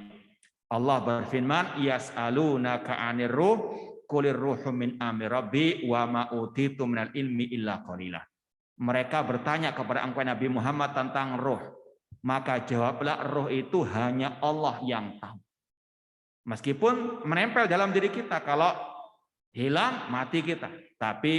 Allah berfirman, yas'alunaka 'anir ruh qulir ruhu min amri rabbi wa ma utitu minal ilmi illa qalila. Mereka bertanya kepada engkau Nabi Muhammad tentang roh. Maka jawablah roh itu hanya Allah yang tahu. Meskipun menempel dalam diri kita, kalau hilang mati kita. Tapi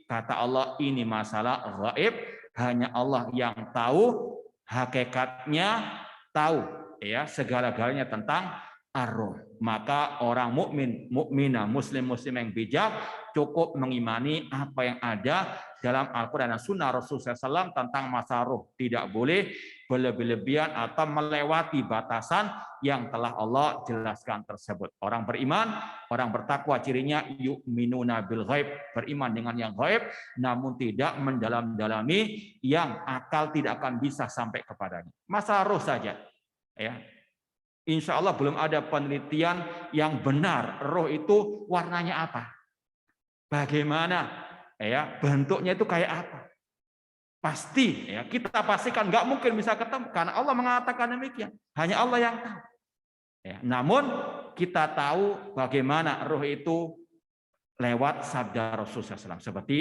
kata Allah ini masalah gaib, hanya Allah yang tahu hakikatnya, tahu ya segala-galanya tentang ar-ruh. Maka orang mukmin, mukminah, muslim-muslim yang bijak cukup mengimani apa yang ada dalam Al-Quran dan Sunnah Rasulullah SAW tentang masalah ruh. Tidak boleh berlebih-lebihan atau melewati batasan yang telah Allah jelaskan tersebut. Orang beriman, orang bertakwa cirinya yu'minuna bil ghaib, beriman dengan yang gaib, namun tidak mendalam-dalami yang akal tidak akan bisa sampai kepadanya. Masalah ruh saja, ya. Insya Allah belum ada penelitian yang benar roh itu warnanya apa, bagaimana, ya bentuknya itu kayak apa. Pasti ya kita pastikan nggak mungkin bisa ketemu karena Allah mengatakan demikian. Hanya Allah yang tahu. Ya, namun kita tahu bagaimana roh itu lewat sabda Rasulullah SAW. Seperti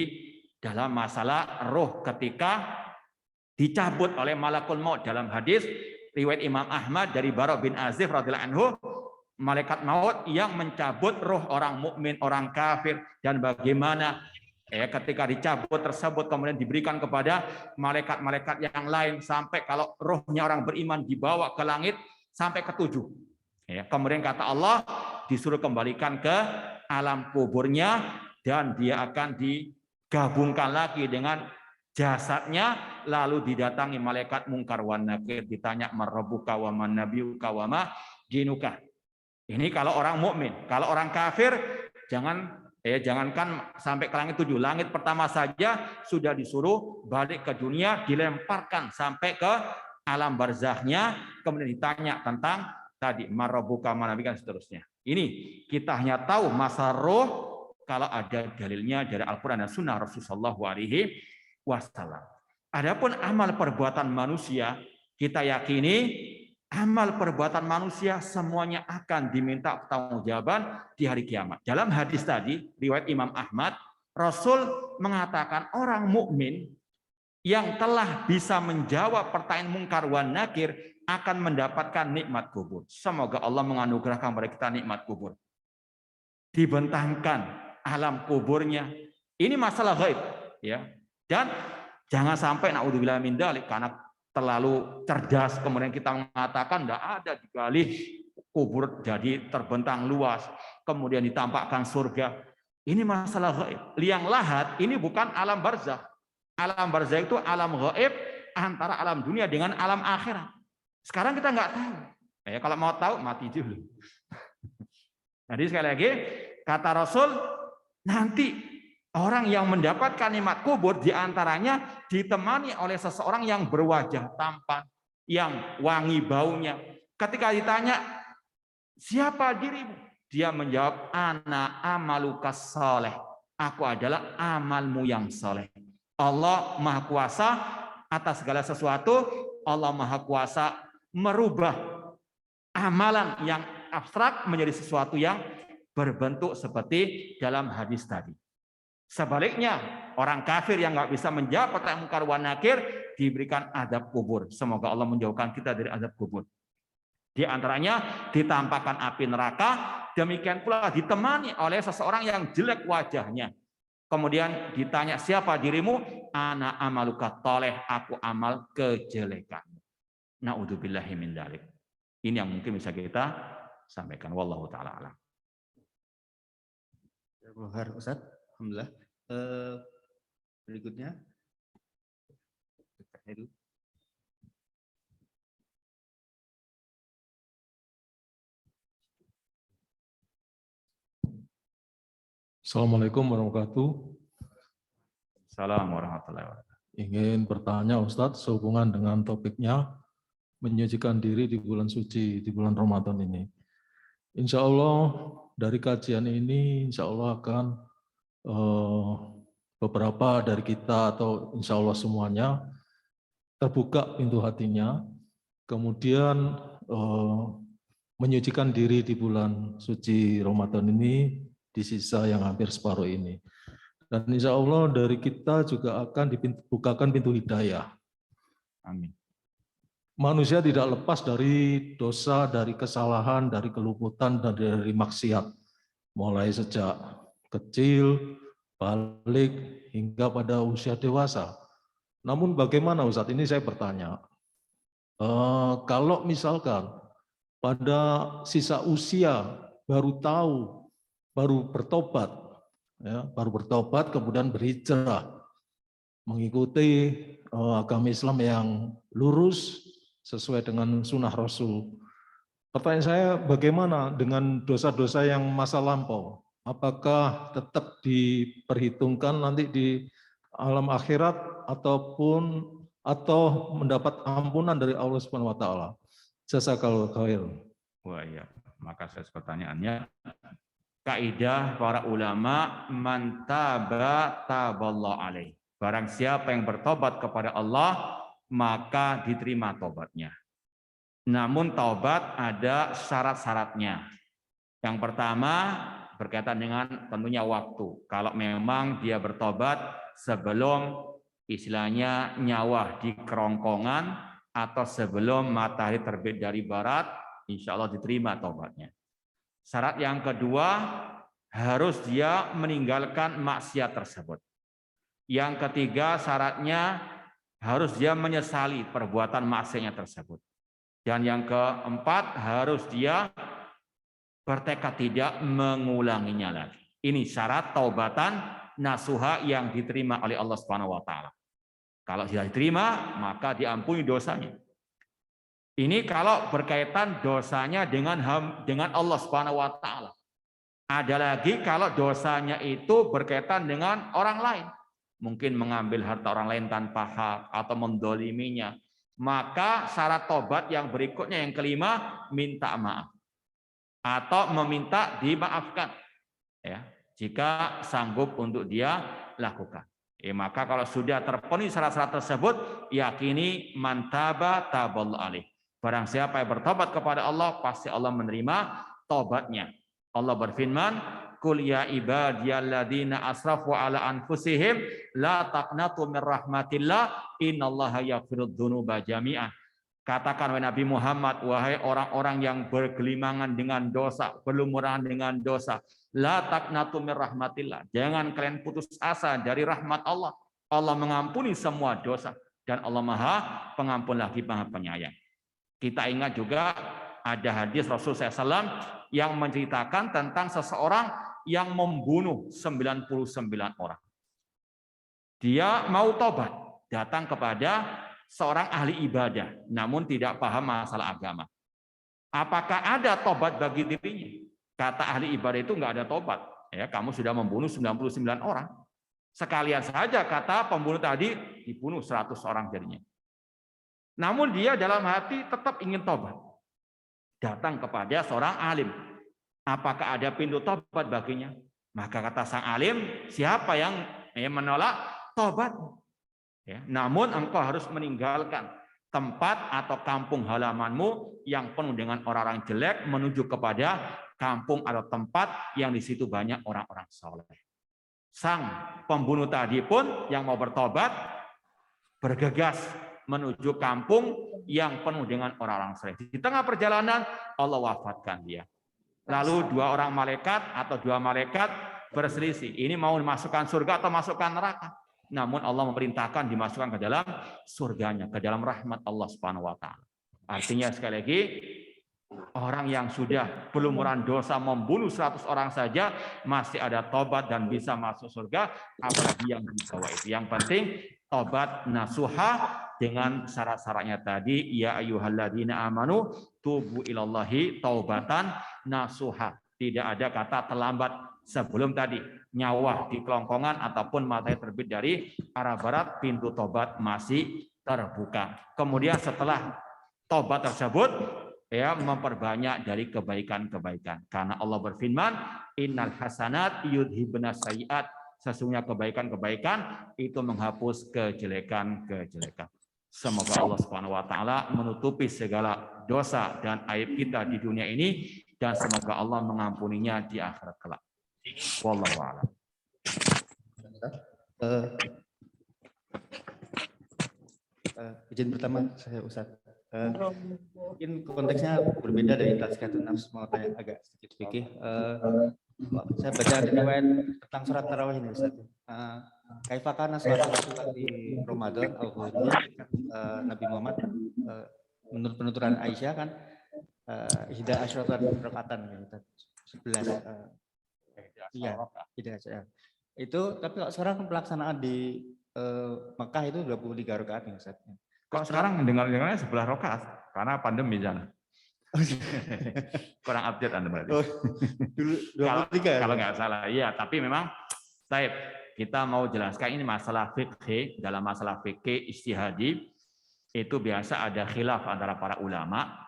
dalam masalah roh ketika dicabut oleh malakul maut dalam hadis riwayat Imam Ahmad dari Bara bin Azib radhiyallahu anhu, malaikat maut yang mencabut roh orang mukmin, orang kafir, dan bagaimana ketika dicabut tersebut kemudian diberikan kepada malaikat-malaikat yang lain sampai kalau rohnya orang beriman dibawa ke langit sampai ke 7. Ya, kemudian kata Allah disuruh kembalikan ke alam kuburnya dan dia akan digabungkan lagi dengan jasadnya, lalu didatangi malaikat mungkar wan nakir, ditanya marabbuka wa man nabiyuka wa ma dinuka. Ini kalau orang mukmin. Kalau orang kafir jangankan sampai ke langit 7. Langit pertama saja sudah disuruh balik ke dunia, dilemparkan sampai ke alam barzahnya, kemudian ditanya tentang tadi marabbuka man nabiyuka dan seterusnya. Ini kita hanya tahu masalah roh kalau ada dalilnya dari Al-Qur'an dan Sunnah Rasulullah SAW. Adapun amal perbuatan manusia, kita yakini amal perbuatan manusia semuanya akan diminta pertanggungjawaban di hari kiamat. Dalam hadis tadi, riwayat Imam Ahmad, Rasul mengatakan orang mukmin yang telah bisa menjawab pertanyaan mungkar wan nakir akan mendapatkan nikmat kubur. Semoga Allah menganugerahkan kepada kita nikmat kubur. Dibentangkan alam kuburnya. Ini masalah gaib, ya. Dan jangan sampai naudzubillah min dzalik karena terlalu cerdas kemudian kita mengatakan tidak ada digali kubur jadi terbentang luas, kemudian ditampakkan surga. Ini masalah gaib. Liang lahat ini bukan alam barzakh. Alam barzakh itu alam gaib antara alam dunia dengan alam akhirat. Sekarang kita nggak tahu. Ya, kalau mau tahu mati dulu. Jadi sekali lagi kata Rasul, nanti orang yang mendapatkan nikmat kubur diantaranya ditemani oleh seseorang yang berwajah tampan, yang wangi baunya. Ketika ditanya, siapa dirimu? Dia menjawab, ana amalukas soleh. Aku adalah amalmu yang soleh. Allah Maha Kuasa atas segala sesuatu. Allah Maha Kuasa merubah amalan yang abstrak menjadi sesuatu yang berbentuk seperti dalam hadis tadi. Sebaliknya, orang kafir yang nggak bisa menjawab pertanyaan mungkar wan nakir diberikan azab kubur. Semoga Allah menjauhkan kita dari azab kubur. Di antaranya ditampakkan api neraka, demikian pula ditemani oleh seseorang yang jelek wajahnya. Kemudian ditanya, siapa dirimu? Ana amaluka toleh, aku amal kejelekan. Naudzubillahi min dzalik. Ini yang mungkin bisa kita sampaikan. Wallahu taala alam. Ustaz, alhamdulillah. Berikutnya. Assalamualaikum warahmatullahi wabarakatuh. Assalamualaikum warahmatullahi wabarakatuh. Ingin bertanya Ustadz sehubungan dengan topiknya menyucikan diri di bulan suci, di bulan Ramadan ini. Insya Allah dari kajian ini insya Allah akan beberapa dari kita atau insya Allah semuanya terbuka pintu hatinya, kemudian menyucikan diri di bulan suci Ramadan ini di sisa yang hampir separuh ini. Dan insya Allah dari kita juga akan dibukakan pintu hidayah. Amin. Manusia tidak lepas dari dosa, dari kesalahan, dari keluputan, dan dari maksiat. Mulai sejak kecil, balik, hingga pada usia dewasa. Namun bagaimana Ustadz? Ini saya bertanya. Kalau misalkan pada sisa usia baru tahu, baru bertobat, ya, kemudian berhijrah, mengikuti agama Islam yang lurus sesuai dengan sunnah Rasul. Pertanyaan saya, bagaimana dengan dosa-dosa yang masa lampau? Apakah tetap diperhitungkan nanti di alam akhirat atau mendapat ampunan dari Allah Subhanahu wa taala? Jazakallahu khair. Wah iya, maka saya pertanyaannya, kaidah para ulama, man taba taballahu alaih. Barang siapa yang bertobat kepada Allah, maka diterima tobatnya. Namun taubat ada syarat-syaratnya. Yang pertama berkaitan dengan tentunya waktu. Kalau memang dia bertobat sebelum istilahnya nyawa di kerongkongan atau sebelum matahari terbit dari barat, insya Allah diterima taubatnya. Syarat yang kedua, harus dia meninggalkan maksiat tersebut. Yang ketiga, syaratnya harus dia menyesali perbuatan maksiatnya tersebut. Dan yang keempat, harus dia bertekad tidak mengulanginya lagi. Ini syarat taubatan nasuha yang diterima oleh Allah Subhanahu wa taala. Kalau sudah diterima, maka diampuni dosanya. Ini kalau berkaitan dosanya dengan Allah Subhanahu wa taala. Ada lagi kalau dosanya itu berkaitan dengan orang lain. Mungkin mengambil harta orang lain tanpa hak atau mendoliminya. Maka syarat tobat yang berikutnya yang kelima, minta maaf. Atau meminta dimaafkan. Ya, jika sanggup untuk dia lakukan. Maka kalau sudah terpenuhi syarat-syarat tersebut, yakini man taba taballahu alaih. Barang siapa yang bertobat kepada Allah, pasti Allah menerima tobatnya. Allah berfirman, "Qul ya ibadiyalladzina asrafu ala anfusihim la taqnatu min rahmatillah innallaha yaghfirudz dzunuba jami'an." Katakan wahai Nabi Muhammad, wahai orang-orang yang bergelimangan dengan dosa, berlumuran dengan dosa, la taqnatu min rahmatillah. Jangan kalian putus asa dari rahmat Allah. Allah mengampuni semua dosa dan Allah Maha Pengampun lagi Maha Penyayang. Kita ingat juga ada hadis Rasul SAW yang menceritakan tentang seseorang yang membunuh 99 orang. Dia mau tobat, datang kepada seorang ahli ibadah, namun tidak paham masalah agama. Apakah ada tobat bagi dirinya? Kata ahli ibadah itu nggak ada tobat. Ya, kamu sudah membunuh 99 orang. Sekalian saja kata pembunuh tadi dibunuh 100 orang jadinya. Namun dia dalam hati tetap ingin tobat. Datang kepada seorang alim. Apakah ada pintu tobat baginya? Maka kata sang alim, siapa yang menolak tobat? Ya, namun engkau harus meninggalkan tempat atau kampung halamanmu yang penuh dengan orang-orang jelek menuju kepada kampung atau tempat yang di situ banyak orang-orang soleh. Sang pembunuh tadi pun yang mau bertobat bergegas menuju kampung yang penuh dengan orang-orang soleh. Di tengah perjalanan Allah wafatkan dia. Lalu dua malaikat berselisih. Ini mau dimasukkan surga atau masukkan neraka? Namun Allah memerintahkan dimasukkan ke dalam surganya, ke dalam rahmat Allah Subhanahu wa taala. Artinya sekali lagi, orang yang sudah berlumuran dosa membunuh 100 orang saja masih ada tobat dan bisa masuk surga, apalagi yang di bawah itu. Yang penting tobat nasuha dengan syarat-syaratnya tadi, ya ayyuhalladzina amanu tubu ilallahi taubatan nasuha. Tidak ada kata terlambat sebelum tadi nyawa di kelongkongan ataupun matahari terbit dari arah barat, pintu tobat masih terbuka. Kemudian setelah tobat tersebut, ya memperbanyak dari kebaikan-kebaikan. Karena Allah berfirman, innal hasanat yudhibnas sayiat. Sesungguhnya kebaikan-kebaikan itu menghapus kejelekan-kejelekan. Semoga Allah Subhanahu wa taala menutupi segala dosa dan aib kita di dunia ini dan semoga Allah mengampuninya di akhirat kelak. Wallahu a'lam. Izin pertama saya Ustaz. Mungkin konteksnya berbeda dari tazkiyatun nafs, mau tanya agak sedikit fikih. Saya baca riwayat tentang surat tarawih ini Ustaz. Kaifa kana sholatu Rasulullah di Ramadan Nabi Muhammad menurut penuturan Aisyah kan ihda asyratan rakatan 11 iya, itu tapi kalau sekarang pelaksanaan di Mekah itu 23 rakaat nih Ustaz. Kok sekarang dengar-dengarnya 11 rakaat karena pandemi jangan. Kurang update Anda berarti. Oh, dulu 23 kalau nggak salah. Iya, tapi memang kita mau jelaskan ini masalah fikih. Dalam masalah fikih ijtihadi itu biasa ada khilaf antara para ulama.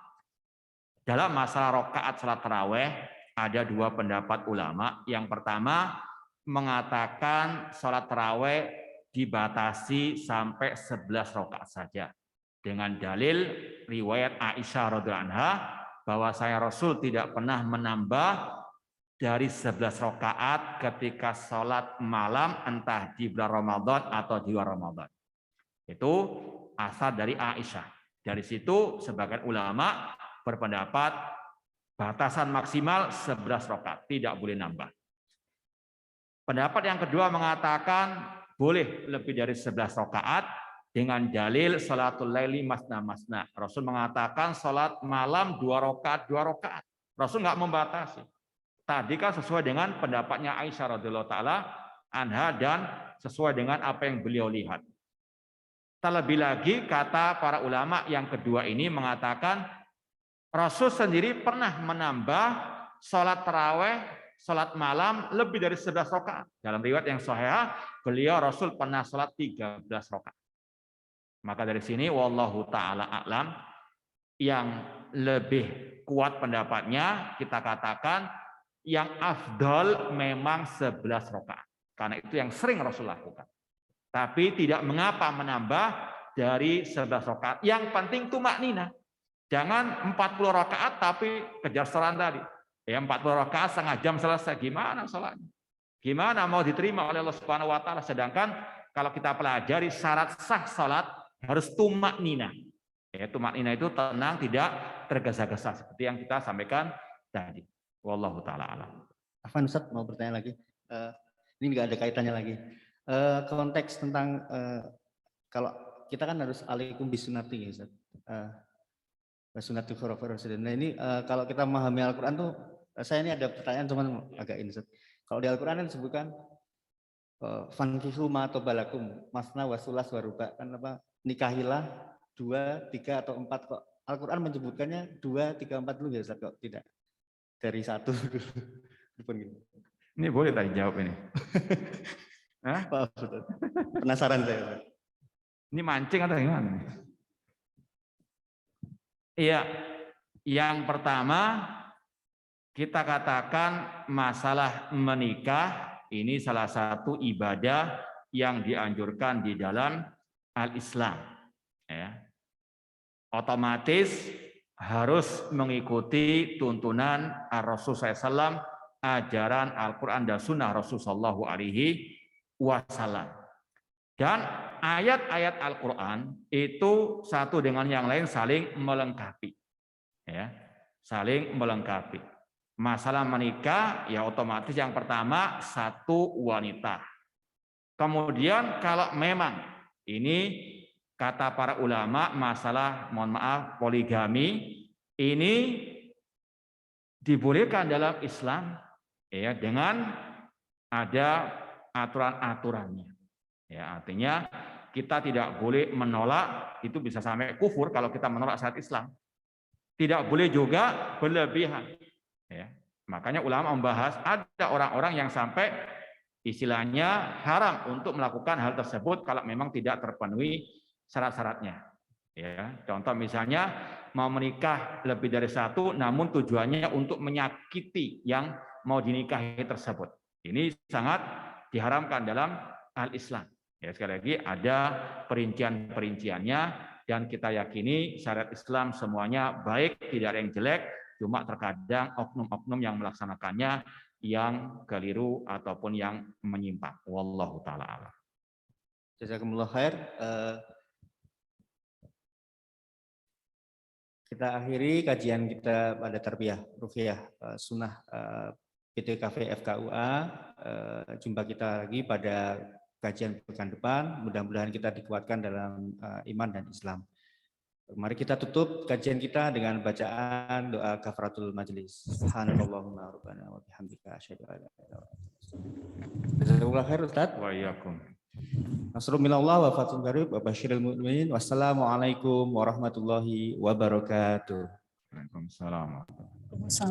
Dalam masalah rakaat salat tarawih ada dua pendapat ulama. Yang pertama mengatakan salat tarawih dibatasi sampai 11 rakaat saja dengan dalil riwayat Aisyah radhiyallahu anha bahwa saya Rasul tidak pernah menambah dari 11 rakaat ketika sholat malam entah di bulan Ramadan atau di luar Ramadan. Itu asal dari Aisyah. Dari situ sebagian ulama berpendapat batasan maksimal 11 rakaat, tidak boleh nambah. Pendapat yang kedua mengatakan boleh lebih dari 11 rakaat dengan dalil salatul laili masna masna. Rasul mengatakan salat malam 2 rakaat 2 rakaat. Rasul nggak membatasi. Tadi kan sesuai dengan pendapatnya Aisyah radhiyallahu taala anha dan sesuai dengan apa yang beliau lihat. Terlebih lagi kata para ulama yang kedua ini mengatakan Rasul sendiri pernah menambah salat tarawih, salat malam lebih dari 11 rakaat. Dalam riwayat yang sahih beliau Rasul pernah salat 13 rakaat. Maka dari sini wallahu taala a'lam, yang lebih kuat pendapatnya kita katakan yang afdal memang 11 rakaat. Karena itu yang sering Rasul lakukan. Tapi tidak mengapa menambah dari 11 rakaat. Yang penting tumakninah. Jangan 40 rakaat tapi kejar salat tadi. Ya 40 rakaat setengah jam selesai. Gimana salatnya? Gimana mau diterima oleh Allah Subhanahu wa taala? Sedangkan kalau kita pelajari syarat sah salat harus tumak nina. Ya, tumak nina itu tenang, tidak tergesa-gesa seperti yang kita sampaikan tadi. Wallahu taala alam. Afwan Ustaz mau bertanya lagi. Ini nggak ada kaitannya lagi. Konteks tentang kalau kita kan harus alaikum bisunati ya Ustaz. Sunnatul khulafa'ir rasyidin. Nah ini kalau kita memahami Al-Qur'an tuh saya ini ada pertanyaan cuman agak ini Ustaz. Kalau di Al-Qur'an kan disebutkan fankihu ma tobalakum masna wasulas waruba kan apa nikahilah 2, 3 atau 4 kok. Al-Qur'an menyebutkannya 2, 3, 4 dulu ya Ustaz kok tidak dari 1 dulu. Ini boleh tadi jawab ini. Hah? Penasaran saya. Ini mancing atau gimana? Iya, yang pertama kita katakan masalah menikah ini salah satu ibadah yang dianjurkan di dalam al-Islam. Ya. Otomatis harus mengikuti tuntunan Rasul SAW, ajaran Al-Quran dan Sunnah Rasulullah SAW. Dan ayat-ayat Al-Quran itu satu dengan yang lain saling melengkapi. Ya, saling melengkapi. Masalah menikah, ya otomatis yang pertama satu wanita. Kemudian kalau memang ini kata para ulama masalah, mohon maaf, poligami, ini dibolehkan dalam Islam ya dengan ada aturan-aturannya. Ya, artinya kita tidak boleh menolak, itu bisa sampai kufur kalau kita menolak syariat Islam. Tidak boleh juga berlebihan. Ya, makanya ulama membahas ada orang-orang yang sampai istilahnya haram untuk melakukan hal tersebut kalau memang tidak terpenuhi syarat-syaratnya. Ya, contoh misalnya mau menikah lebih dari 1, namun tujuannya untuk menyakiti yang mau dinikahi tersebut. Ini sangat diharamkan dalam al-Islam. Ya, sekali lagi ada perincian-perinciannya dan kita yakini syariat Islam semuanya baik, tidak ada yang jelek, cuma terkadang oknum-oknum yang melaksanakannya yang keliru ataupun yang menyimpang. Wallahu taala a'lam. Jazakumullah khair. Kita akhiri kajian kita pada tarbiyah ruqyah sunnah PTKV FKUA. Jumpa kita lagi pada kajian pekan depan. Mudah-mudahan kita dikuatkan dalam iman dan Islam. Mari kita tutup kajian kita dengan bacaan doa kafaratul majelis. Subhanallahumma rabbana wa bihamdika asyhadu an la ilaha illa anta. Jazakumullah khair Ustaz. Wa iyyakum. Nasrul minallah wa fathun qarib wa basyiril mu'minin. Wassalamualaikum warahmatullahi wabarakatuh. Waalaikumsalam.